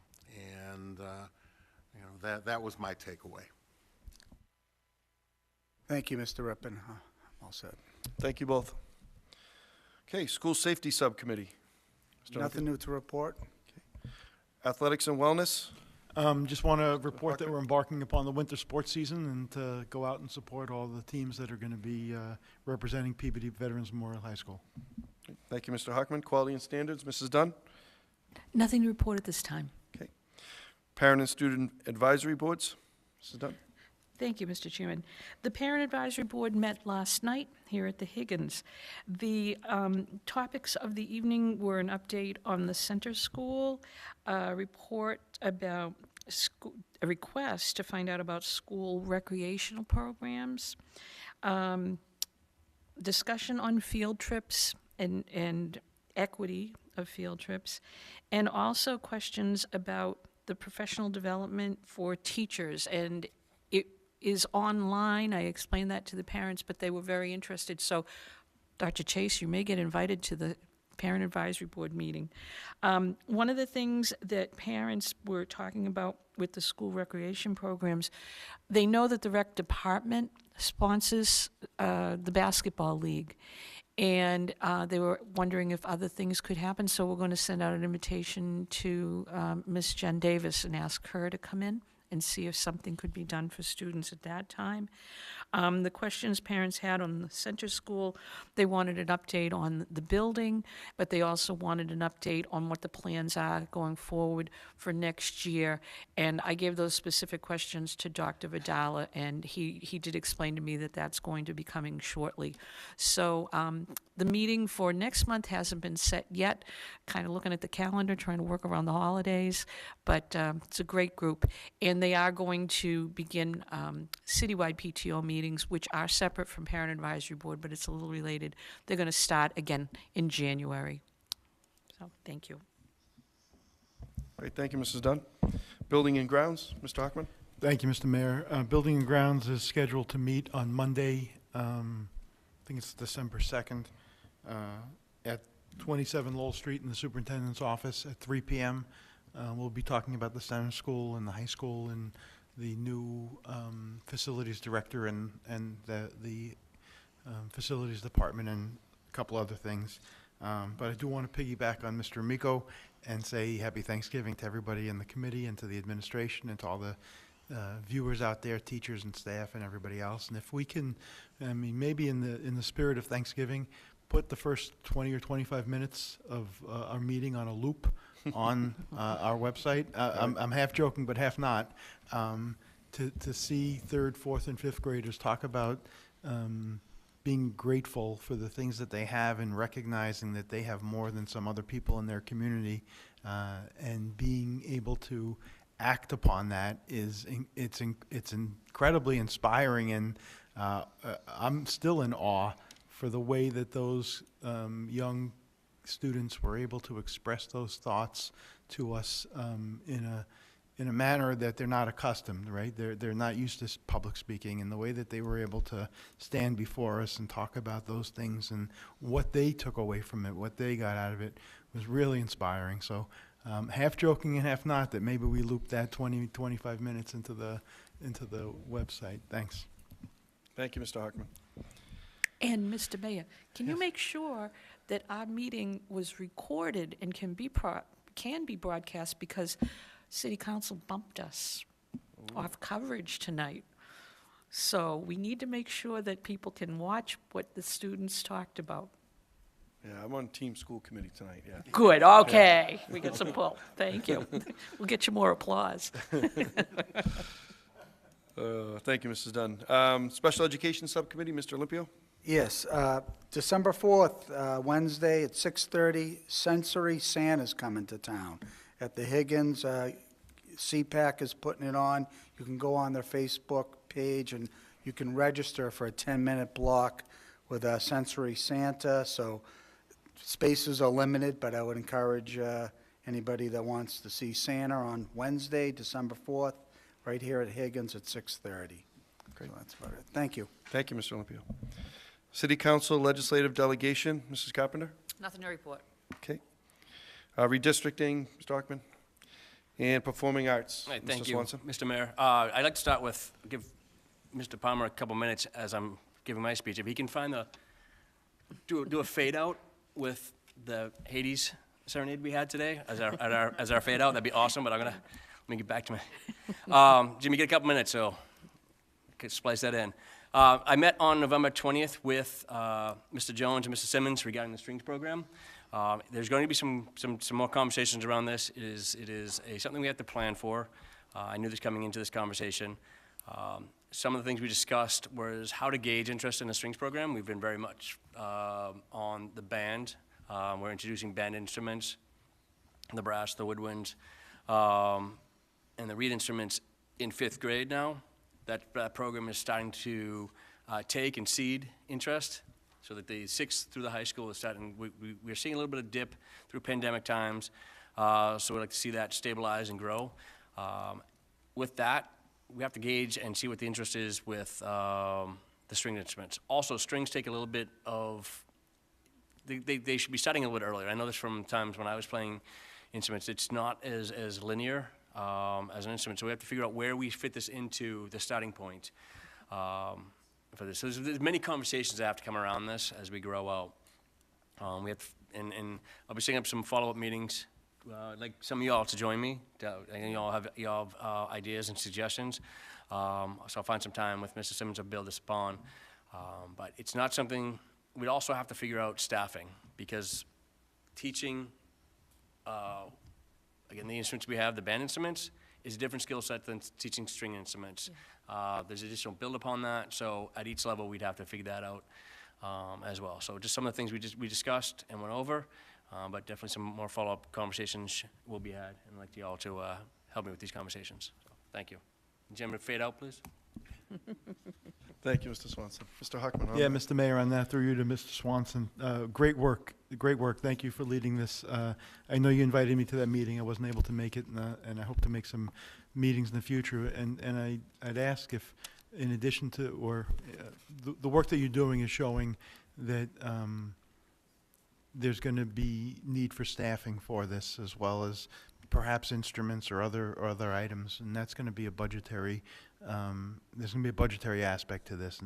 Speaker 8: And you know, that was my takeaway.
Speaker 18: Thank you, Mr. Rippin. I'm all set.
Speaker 2: Thank you both. Okay, School Safety Subcommittee. Mr.
Speaker 18: Nothing
Speaker 2: Limpio?
Speaker 18: new to report.
Speaker 2: Athletics and Wellness.
Speaker 14: Just want to report that we're embarking upon the winter sports season and to go out and support all the teams that are going to be representing Peabody Veterans Memorial High School.
Speaker 2: Thank you, Mr. Hockman. Quality and Standards, Mrs. Dunn.
Speaker 7: Nothing to report at this time.
Speaker 2: Okay. Parent and Student Advisory Boards, Mrs. Dunn.
Speaker 7: Thank you, Mr. Chairman. The Parent Advisory Board met last night here at the Higgins. The topics of the evening were an update on the center school, a report about a request to find out about school recreational programs, discussion on field trips and equity of field trips, and also questions about the professional development for teachers. And it is online. I explained that to the parents, but they were very interested. So, Dr. Chase, you may get invited to the Parent Advisory Board meeting. One of the things that parents were talking about with the school recreation programs, they know that the rec department sponsors the basketball league. And they were wondering if other things could happen. So we're going to send out an invitation to Ms. Jen Davis and ask her to come in and see if something could be done for students at that time. The questions parents had on the center school, they wanted an update on the building, but they also wanted an update on what the plans are going forward for next year. And I gave those specific questions to Dr. Vidala, and he did explain to me that that's going to be coming shortly. So the meeting for next month hasn't been set yet, kind of looking at the calendar, trying to work around the holidays, but it's a great group. And they are going to begin citywide PTO meetings, which are separate from Parent Advisory Board, but it's a little related. They're going to start again in January. So, thank you.
Speaker 2: Great, thank you, Mrs. Dunn. Building and Grounds, Mr. Hockman.
Speaker 14: Thank you, Mr. Mayor. Building and Grounds is scheduled to meet on Monday, I think it's December 2nd, at 27 Lowell Street in the superintendent's office at 3 p.m. We'll be talking about the center school and the high school and the new facilities director and the facilities department and a couple other things. But I do want to piggyback on Mr. Amico and say happy Thanksgiving to everybody in the committee and to the administration and to all the viewers out there, teachers and staff and everybody else. And if we can, I mean, maybe in the spirit of Thanksgiving, put the first 20 or 25 minutes of our meeting on a loop on our website. I'm half joking, but half not. To see 3rd, 4th, and 5th graders talk about being grateful for the things that they have and recognizing that they have more than some other people in their community, and being able to act upon that it's incredibly inspiring. And I'm still in awe for the way that those young students were able to express those thoughts to us in a manner that they're not accustomed, right? They're not used to public speaking, and the way that they were able to stand before us and talk about those things and what they took away from it, what they got out of it, was really inspiring. So half joking and half not that maybe we looped that 25 minutes into the website. Thanks.
Speaker 2: Thank you, Mr. Hockman.
Speaker 7: And Mr. Mayor, can you make sure that our meeting was recorded and can be broadcast, because City Council bumped us off coverage tonight. So we need to make sure that people can watch what the students talked about.
Speaker 2: Yeah, I'm on Team School Committee tonight, yeah.
Speaker 7: Good, okay. We get some pull. Thank you. We'll get you more applause.
Speaker 2: Thank you, Mrs. Dunn. Special Education Subcommittee, Mr. Olympio?
Speaker 18: Yes, December 4th, Wednesday at 6:30, Sensory Santa's coming to town at the Higgins. CPAC is putting it on. You can go on their Facebook page and you can register for a 10-minute block with Sensory Santa. So spaces are limited, but I would encourage anybody that wants to see Santa on Wednesday, December 4th, right here at Higgins at 6:30.
Speaker 2: Great.
Speaker 18: So that's about it. Thank you.
Speaker 2: Thank you, Mr. Olympio. City Council Legislative Delegation, Mrs. Carpenter?
Speaker 3: Nothing to report.
Speaker 2: Okay. Redistricting, Mr. Hockman? And Performing Arts,
Speaker 1: All right,
Speaker 2: Mr.
Speaker 1: thank you,
Speaker 2: Swanson?
Speaker 1: Mr. Mayor. I'd like to start with, give Mr. Palmer a couple minutes as I'm giving my speech. If he can find do a fade out with the Hades serenade we had today as our fade out, that'd be awesome, but let me get back to my, Jimmy, get a couple minutes, so could splice that in. I met on November 20th with Mr. Jones and Mr. Simmons regarding the strings program. There's going to be some more conversations around this. It is something we have to plan for. I knew this coming into this conversation. Some of the things we discussed was how to gauge interest in the strings program. We've been very much on the band. We're introducing band instruments, the brass, the woodwinds, and the reed instruments in 5th grade now. That program is starting to take and seed interest, so that the 6th through the high school is starting. We're seeing a little bit of dip through pandemic times, so we'd like to see that stabilize and grow. With that, we have to gauge and see what the interest is with the string instruments. Also, strings take a little bit of, they should be starting a little bit earlier. I know this from times when I was playing instruments. It's not as linear as an instrument, so we have to figure out where we fit this into the starting point for this. So there's many conversations that have to come around this as we grow out. We have to, and I'll be setting up some follow-up meetings. I'd like some of y'all to join me. Y'all have ideas and suggestions. So I'll find some time with Mr. Simmons to build this upon. But it's not something, we'd also have to figure out staffing, because teaching, again, the instruments we have, the band instruments, is a different skill set than teaching string instruments. There's additional build upon that, so at each level we'd have to figure that out as well. So just some of the things we discussed and went over, but definitely some more follow-up conversations will be had, and I'd like you all to help me with these conversations. So, thank you. Jim, fade out, please.
Speaker 2: Thank you, Mr. Swanson. Mr. Hockman?
Speaker 14: Yeah, Mr. Mayor, on that, through you to Mr. Swanson. Great work. Thank you for leading this. I know you invited me to that meeting. I wasn't able to make it, and I hope to make some meetings in the future. And I'd ask if, in addition to, or the work that you're doing is showing that there's going to be need for staffing for this, as well as perhaps instruments or other items, and that's going to be a budgetary. There's going to be a budgetary aspect to this,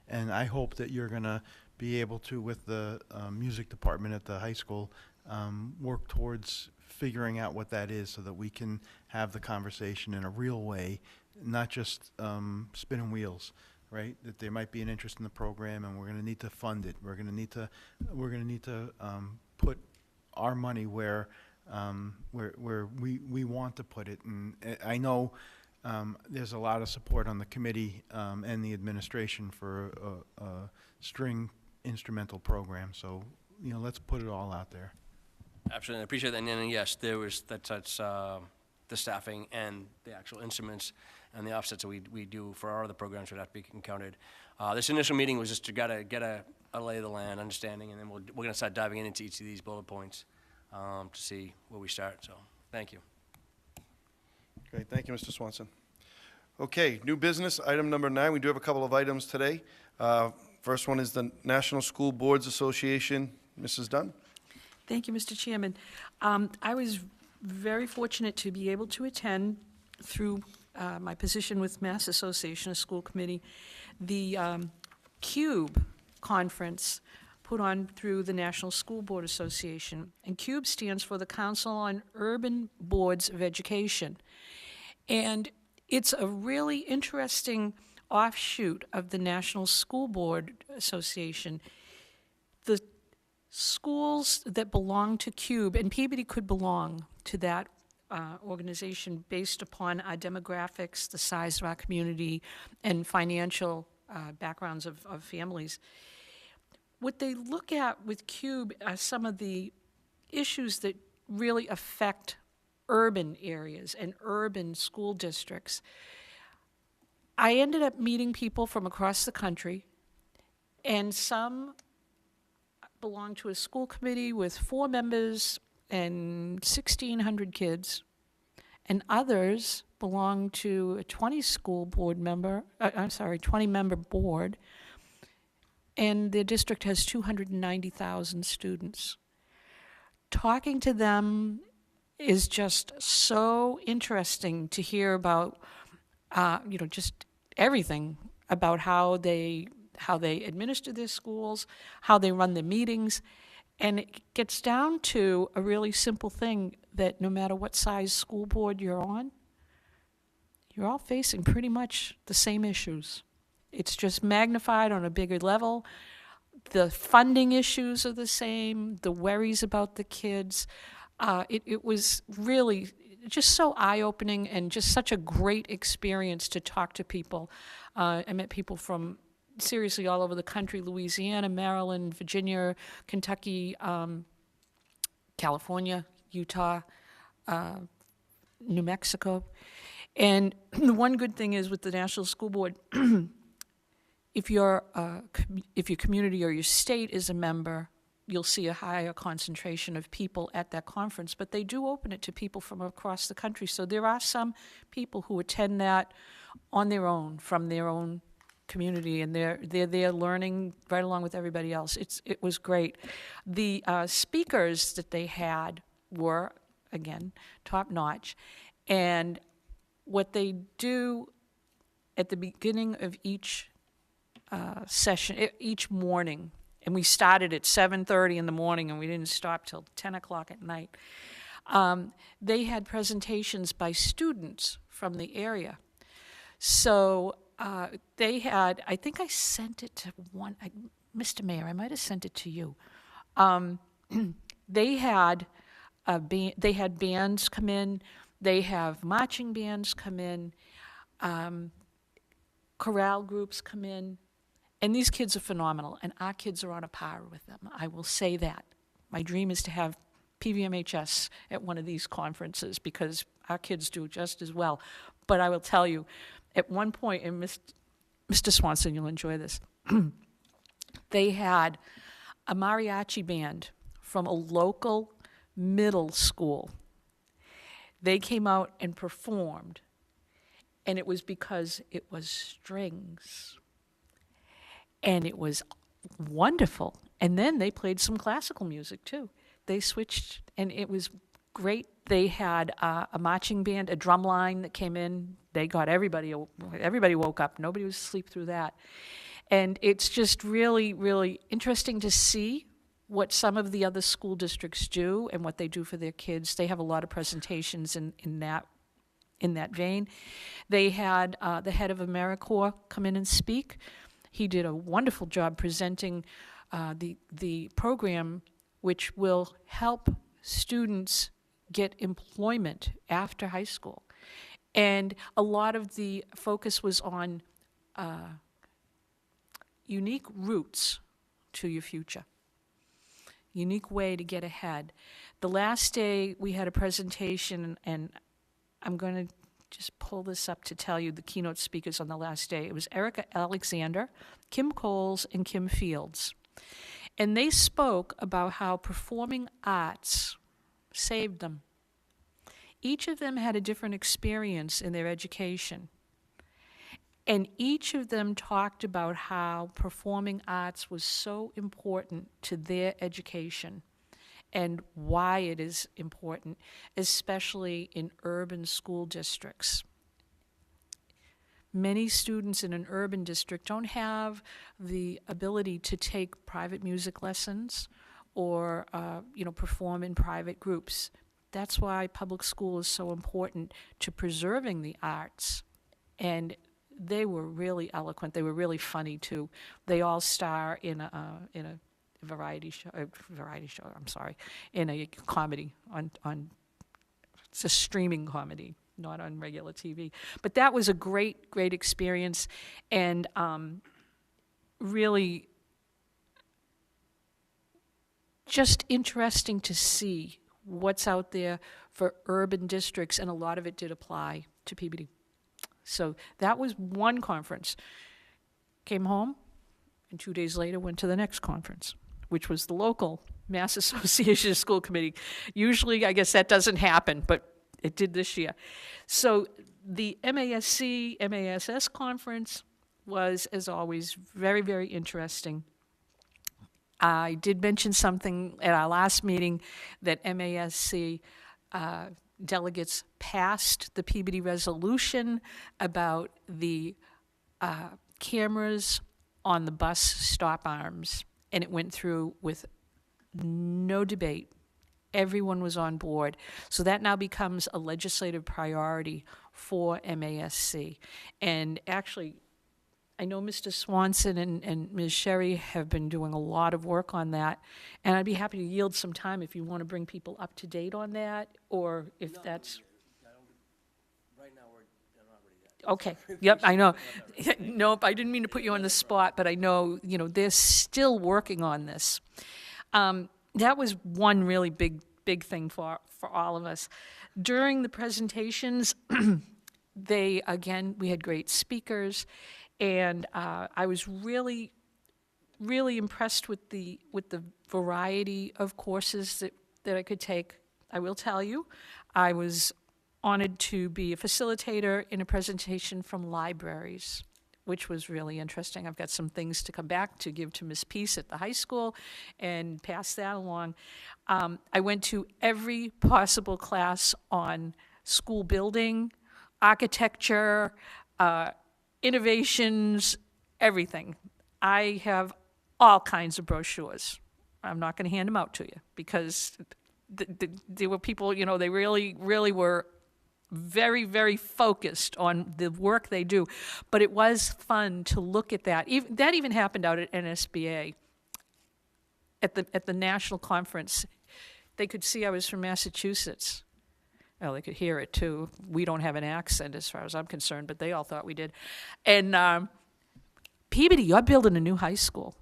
Speaker 14: and I hope that you're going to be able to, with the music department at the high school, work towards figuring out what that is, so that we can have the conversation in a real way, not just spinning wheels. Right? That there might be an interest in the program, and we're going to need to fund it. We're going to need to put our money where we want to put it. And I know there's a lot of support on the committee and the administration for a string instrumental program. So, let's put it all out there.
Speaker 1: Absolutely, I appreciate that. And yes, there's the staffing and the actual instruments and the offsets that we do for our other programs would have to be counted. This initial meeting was just to get a lay of the land, understanding, and then we're going to start diving into each of these bullet points to see where we start. So, thank you.
Speaker 2: Great, thank you, Mr. Swanson. Okay, new business, item number 9. We do have a couple of items today. First one is the National School Boards Association. Mrs. Dunn?
Speaker 7: Thank you, Mr. Chairman. I was very fortunate to be able to attend through my position with Mass Association of School Committee, the CUBE conference put on through the National School Board Association. And CUBE stands for the Council on Urban Boards of Education. And it's a really interesting offshoot of the National School Board Association. The schools that belong to CUBE, and Peabody could belong to that organization based upon our demographics, the size of our community, and financial backgrounds of families. What they look at with CUBE are some of the issues that really affect urban areas and urban school districts. I ended up meeting people from across the country, and some belong to a school committee with 4 members and 1,600 kids, and others belong to a 20-member board, and their district has 290,000 students. Talking to them is just so interesting to hear about, just everything about how they administer their schools, how they run their meetings, and it gets down to a really simple thing that no matter what size school board you're on, you're all facing pretty much the same issues. It's just magnified on a bigger level. The funding issues are the same, the worries about the kids. It was really just so eye-opening and just such a great experience to talk to people. I met people from seriously all over the country: Louisiana, Maryland, Virginia, Kentucky, California, Utah, New Mexico. And the one good thing is with the National School Board, if your community or your state is a member, you'll see a higher concentration of people at that conference, but they do open it to people from across the country. So there are some people who attend that on their own, from their own community, and they're there learning right along with everybody else. It was great. The speakers that they had were, again, top-notch, and what they do at the beginning of each session, each morning, and we started at 7:30 in the morning and we didn't stop till 10 o'clock at night. They had presentations by students from the area. So they had, I think I sent it to one, Mr. Mayor, I might have sent it to you. They had bands come in, they have marching bands come in, chorale groups come in. And these kids are phenomenal, and our kids are on a par with them. I will say that. My dream is to have PVMHS at one of these conferences because our kids do just as well. But I will tell you, at one point, and Mr. Swanson, you'll enjoy this, they had a mariachi band from a local middle school. They came out and performed, and it was because it was strings. And it was wonderful. And then they played some classical music, too. They switched, and it was great. They had a marching band, a drum line that came in. They got everybody woke up. Nobody was asleep through that. And it's just really, really interesting to see what some of the other school districts do and what they do for their kids. They have a lot of presentations in that vein. They had the head of AmeriCorps come in and speak. He did a wonderful job presenting the program, which will help students get employment after high school. And a lot of the focus was on unique routes to your future, unique way to get ahead. The last day we had a presentation, and I'm going to just pull this up to tell you the keynote speakers on the last day. It was Erica Alexander, Kim Coles, and Kim Fields. And they spoke about how performing arts saved them. Each of them had a different experience in their education. And each of them talked about how performing arts was so important to their education and why it is important, especially in urban school districts. Many students in an urban district don't have the ability to take private music lessons or perform in private groups. That's why public school is so important to preserving the arts. And they were really eloquent. They were really funny too. They all star in a variety show. In a comedy on. It's a streaming comedy, not on regular TV. But that was a great experience, and really just interesting to see what's out there for urban districts, and a lot of it did apply to Peabody. So that was one conference. Came home, and 2 days later went to the next conference, which was the local Mass Association of School Committee. Usually, I guess that doesn't happen, but it did this year. So the MASS conference was, as always, very, very interesting. I did mention something at our last meeting that MASC delegates passed the Peabody resolution about the cameras on the bus stop arms, and it went through with no debate. Everyone was on board. So that now becomes a legislative priority for MASC. And actually, I know Mr. Swanson and Ms. Sherry have been doing a lot of work on that, and I'd be happy to yield some time if you want to bring people up to date on that, or if that's...
Speaker 1: Right now, they're not ready yet.
Speaker 7: Okay, yep, I know. Nope, I didn't mean to put you on the spot, but I know, they're still working on this. That was one really big thing for all of us. During the presentations, we had great speakers, and I was really, really impressed with the variety of courses that I could take. I will tell you, I was honored to be a facilitator in a presentation from libraries, which was really interesting. I've got some things to come back to give to Ms. Peace at the high school and pass that along. I went to every possible class on school building, architecture, innovations, everything. I have all kinds of brochures. I'm not going to hand them out to you because there were people, they really, really were very, very focused on the work they do. But it was fun to look at that. That even happened out at NSBA at the national conference. They could see I was from Massachusetts. Well, they could hear it too. We don't have an accent as far as I'm concerned, but they all thought we did. And Peabody, you're building a new high school.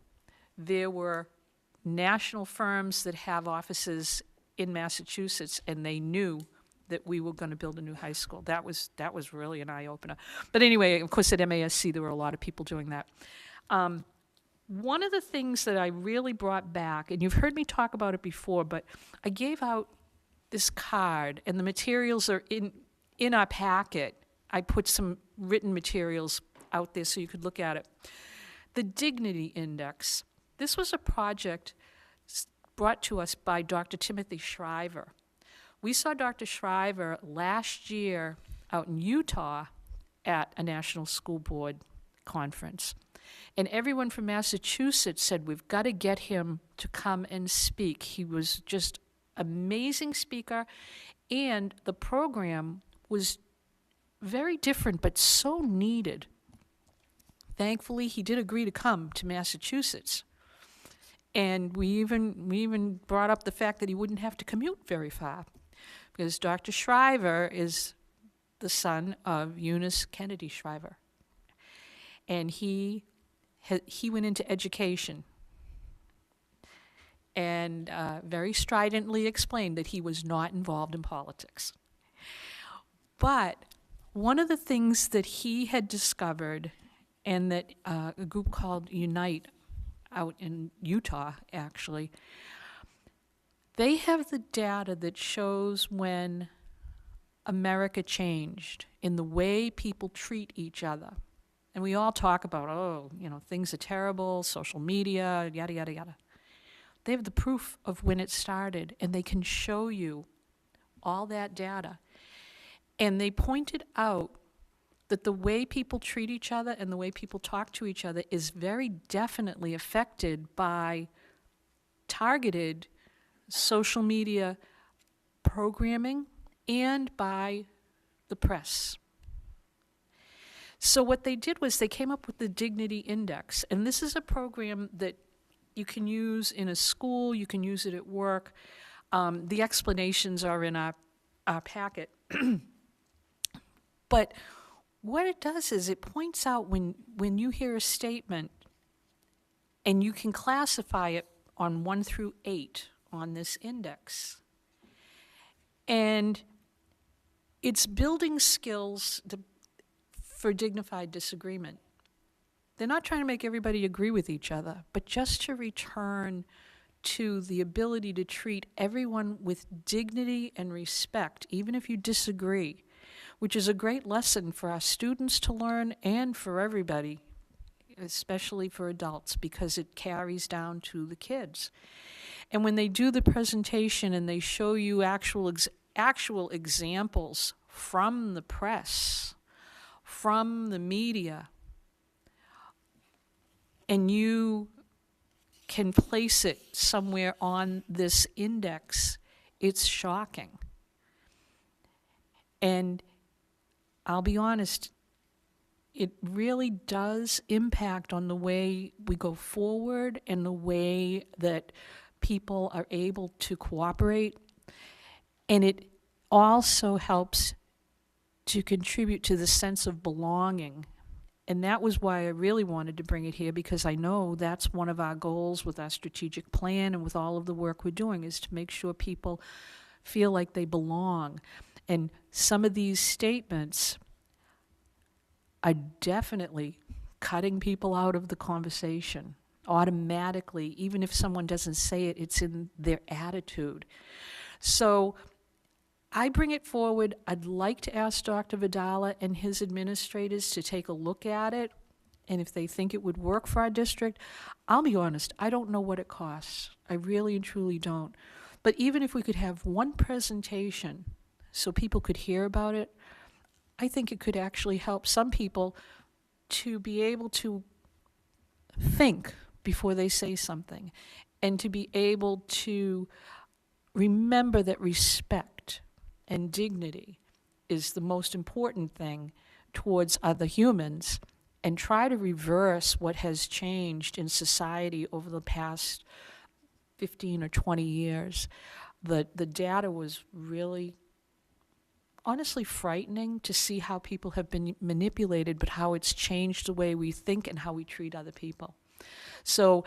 Speaker 7: There were national firms that have offices in Massachusetts, and they knew that we were going to build a new high school. That was really an eye-opener. But anyway, of course, at MASC, there were a lot of people doing that. One of the things that I really brought back, and you've heard me talk about it before, but I gave out this card, and the materials are in our packet. I put some written materials out there so you could look at it. The Dignity Index. This was a project brought to us by Dr. Timothy Shriver. We saw Dr. Shriver last year out in Utah at a National School Board conference. And everyone from Massachusetts said, we've got to get him to come and speak. He was just amazing speaker, and the program was very different but so needed. Thankfully, he did agree to come to Massachusetts. And we even brought up the fact that he wouldn't have to commute very far, because Dr. Shriver is the son of Eunice Kennedy Shriver. And he went into education and very stridently explained that he was not involved in politics. But one of the things that he had discovered, and that a group called Unite out in Utah, actually, they have the data that shows when America changed in the way people treat each other. And we all talk about, oh, you know, things are terrible, social media, yada, yada, yada. They have the proof of when it started, and they can show you all that data. And they pointed out that the way people treat each other and the way people talk to each other is very definitely affected by targeted social media programming and by the press. So what they did was they came up with the Dignity Index, and this is a program that you can use in a school, you can use it at work. The explanations are in our packet. But what it does is it points out when you hear a statement, and you can classify it on 1 through 8 on this index. And it's building skills for dignified disagreement. They're not trying to make everybody agree with each other, but just to return to the ability to treat everyone with dignity and respect, even if you disagree, which is a great lesson for our students to learn and for everybody, especially for adults, because it carries down to the kids. And when they do the presentation and they show you actual examples from the press, from the media, and you can place it somewhere on this index, it's shocking. And I'll be honest, it really does impact on the way we go forward and the way that people are able to cooperate. And it also helps to contribute to the sense of belonging. And that was why I really wanted to bring it here, because I know that's one of our goals with our strategic plan and with all of the work we're doing, is to make sure people feel like they belong. And some of these statements are definitely cutting people out of the conversation automatically. Even if someone doesn't say it, it's in their attitude. So I bring it forward. I'd like to ask Dr. Vidala and his administrators to take a look at it, and if they think it would work for our district. I'll be honest, I don't know what it costs. I really and truly don't. But even if we could have one presentation so people could hear about it, I think it could actually help some people to be able to think before they say something, and to be able to remember that respect and dignity is the most important thing towards other humans, and try to reverse what has changed in society over the past 15 or 20 years. The data was really, honestly, frightening to see how people have been manipulated, but how it's changed the way we think and how we treat other people. So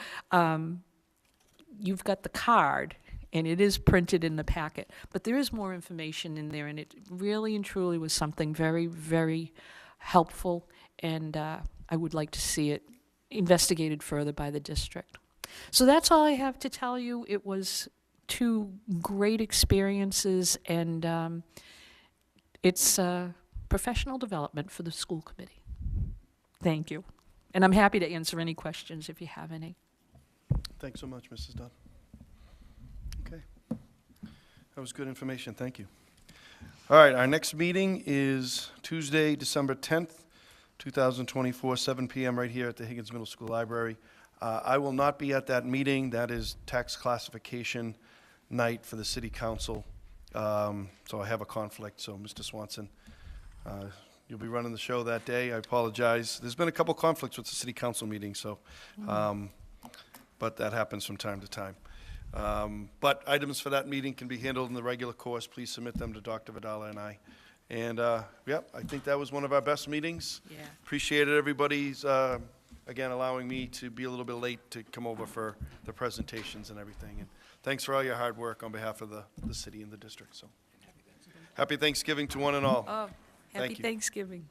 Speaker 7: you've got the card, and it is printed in the packet, but there is more information in there, and it really and truly was something very, very helpful, and I would like to see it investigated further by the district. So that's all I have to tell you. It was 2 great experiences, and it's professional development for the school committee. Thank you. And I'm happy to answer any questions if you have any.
Speaker 2: Thanks so much, Mrs. Dunn. Okay. That was good information. Thank you. All right, our next meeting is Tuesday, December 10th, 2024, 7 p.m. right here at the Higgins Middle School Library. I will not be at that meeting. That is tax classification night for the city council. So I have a conflict. So Mr. Swanson, you'll be running the show that day. I apologize. There's been a couple conflicts with the city council meeting, so, but that happens from time to time. But items for that meeting can be handled in the regular course. Please submit them to Dr. Vidala and I. And, yeah, I think that was one of our best meetings.
Speaker 7: Yeah.
Speaker 2: Appreciated everybody's, again, allowing me to be a little bit late to come over for the presentations and everything. And thanks for all your hard work on behalf of the city and the district. So, happy Thanksgiving to one and all.
Speaker 7: Oh,
Speaker 2: Thank
Speaker 7: Happy
Speaker 2: you.
Speaker 7: Thanksgiving.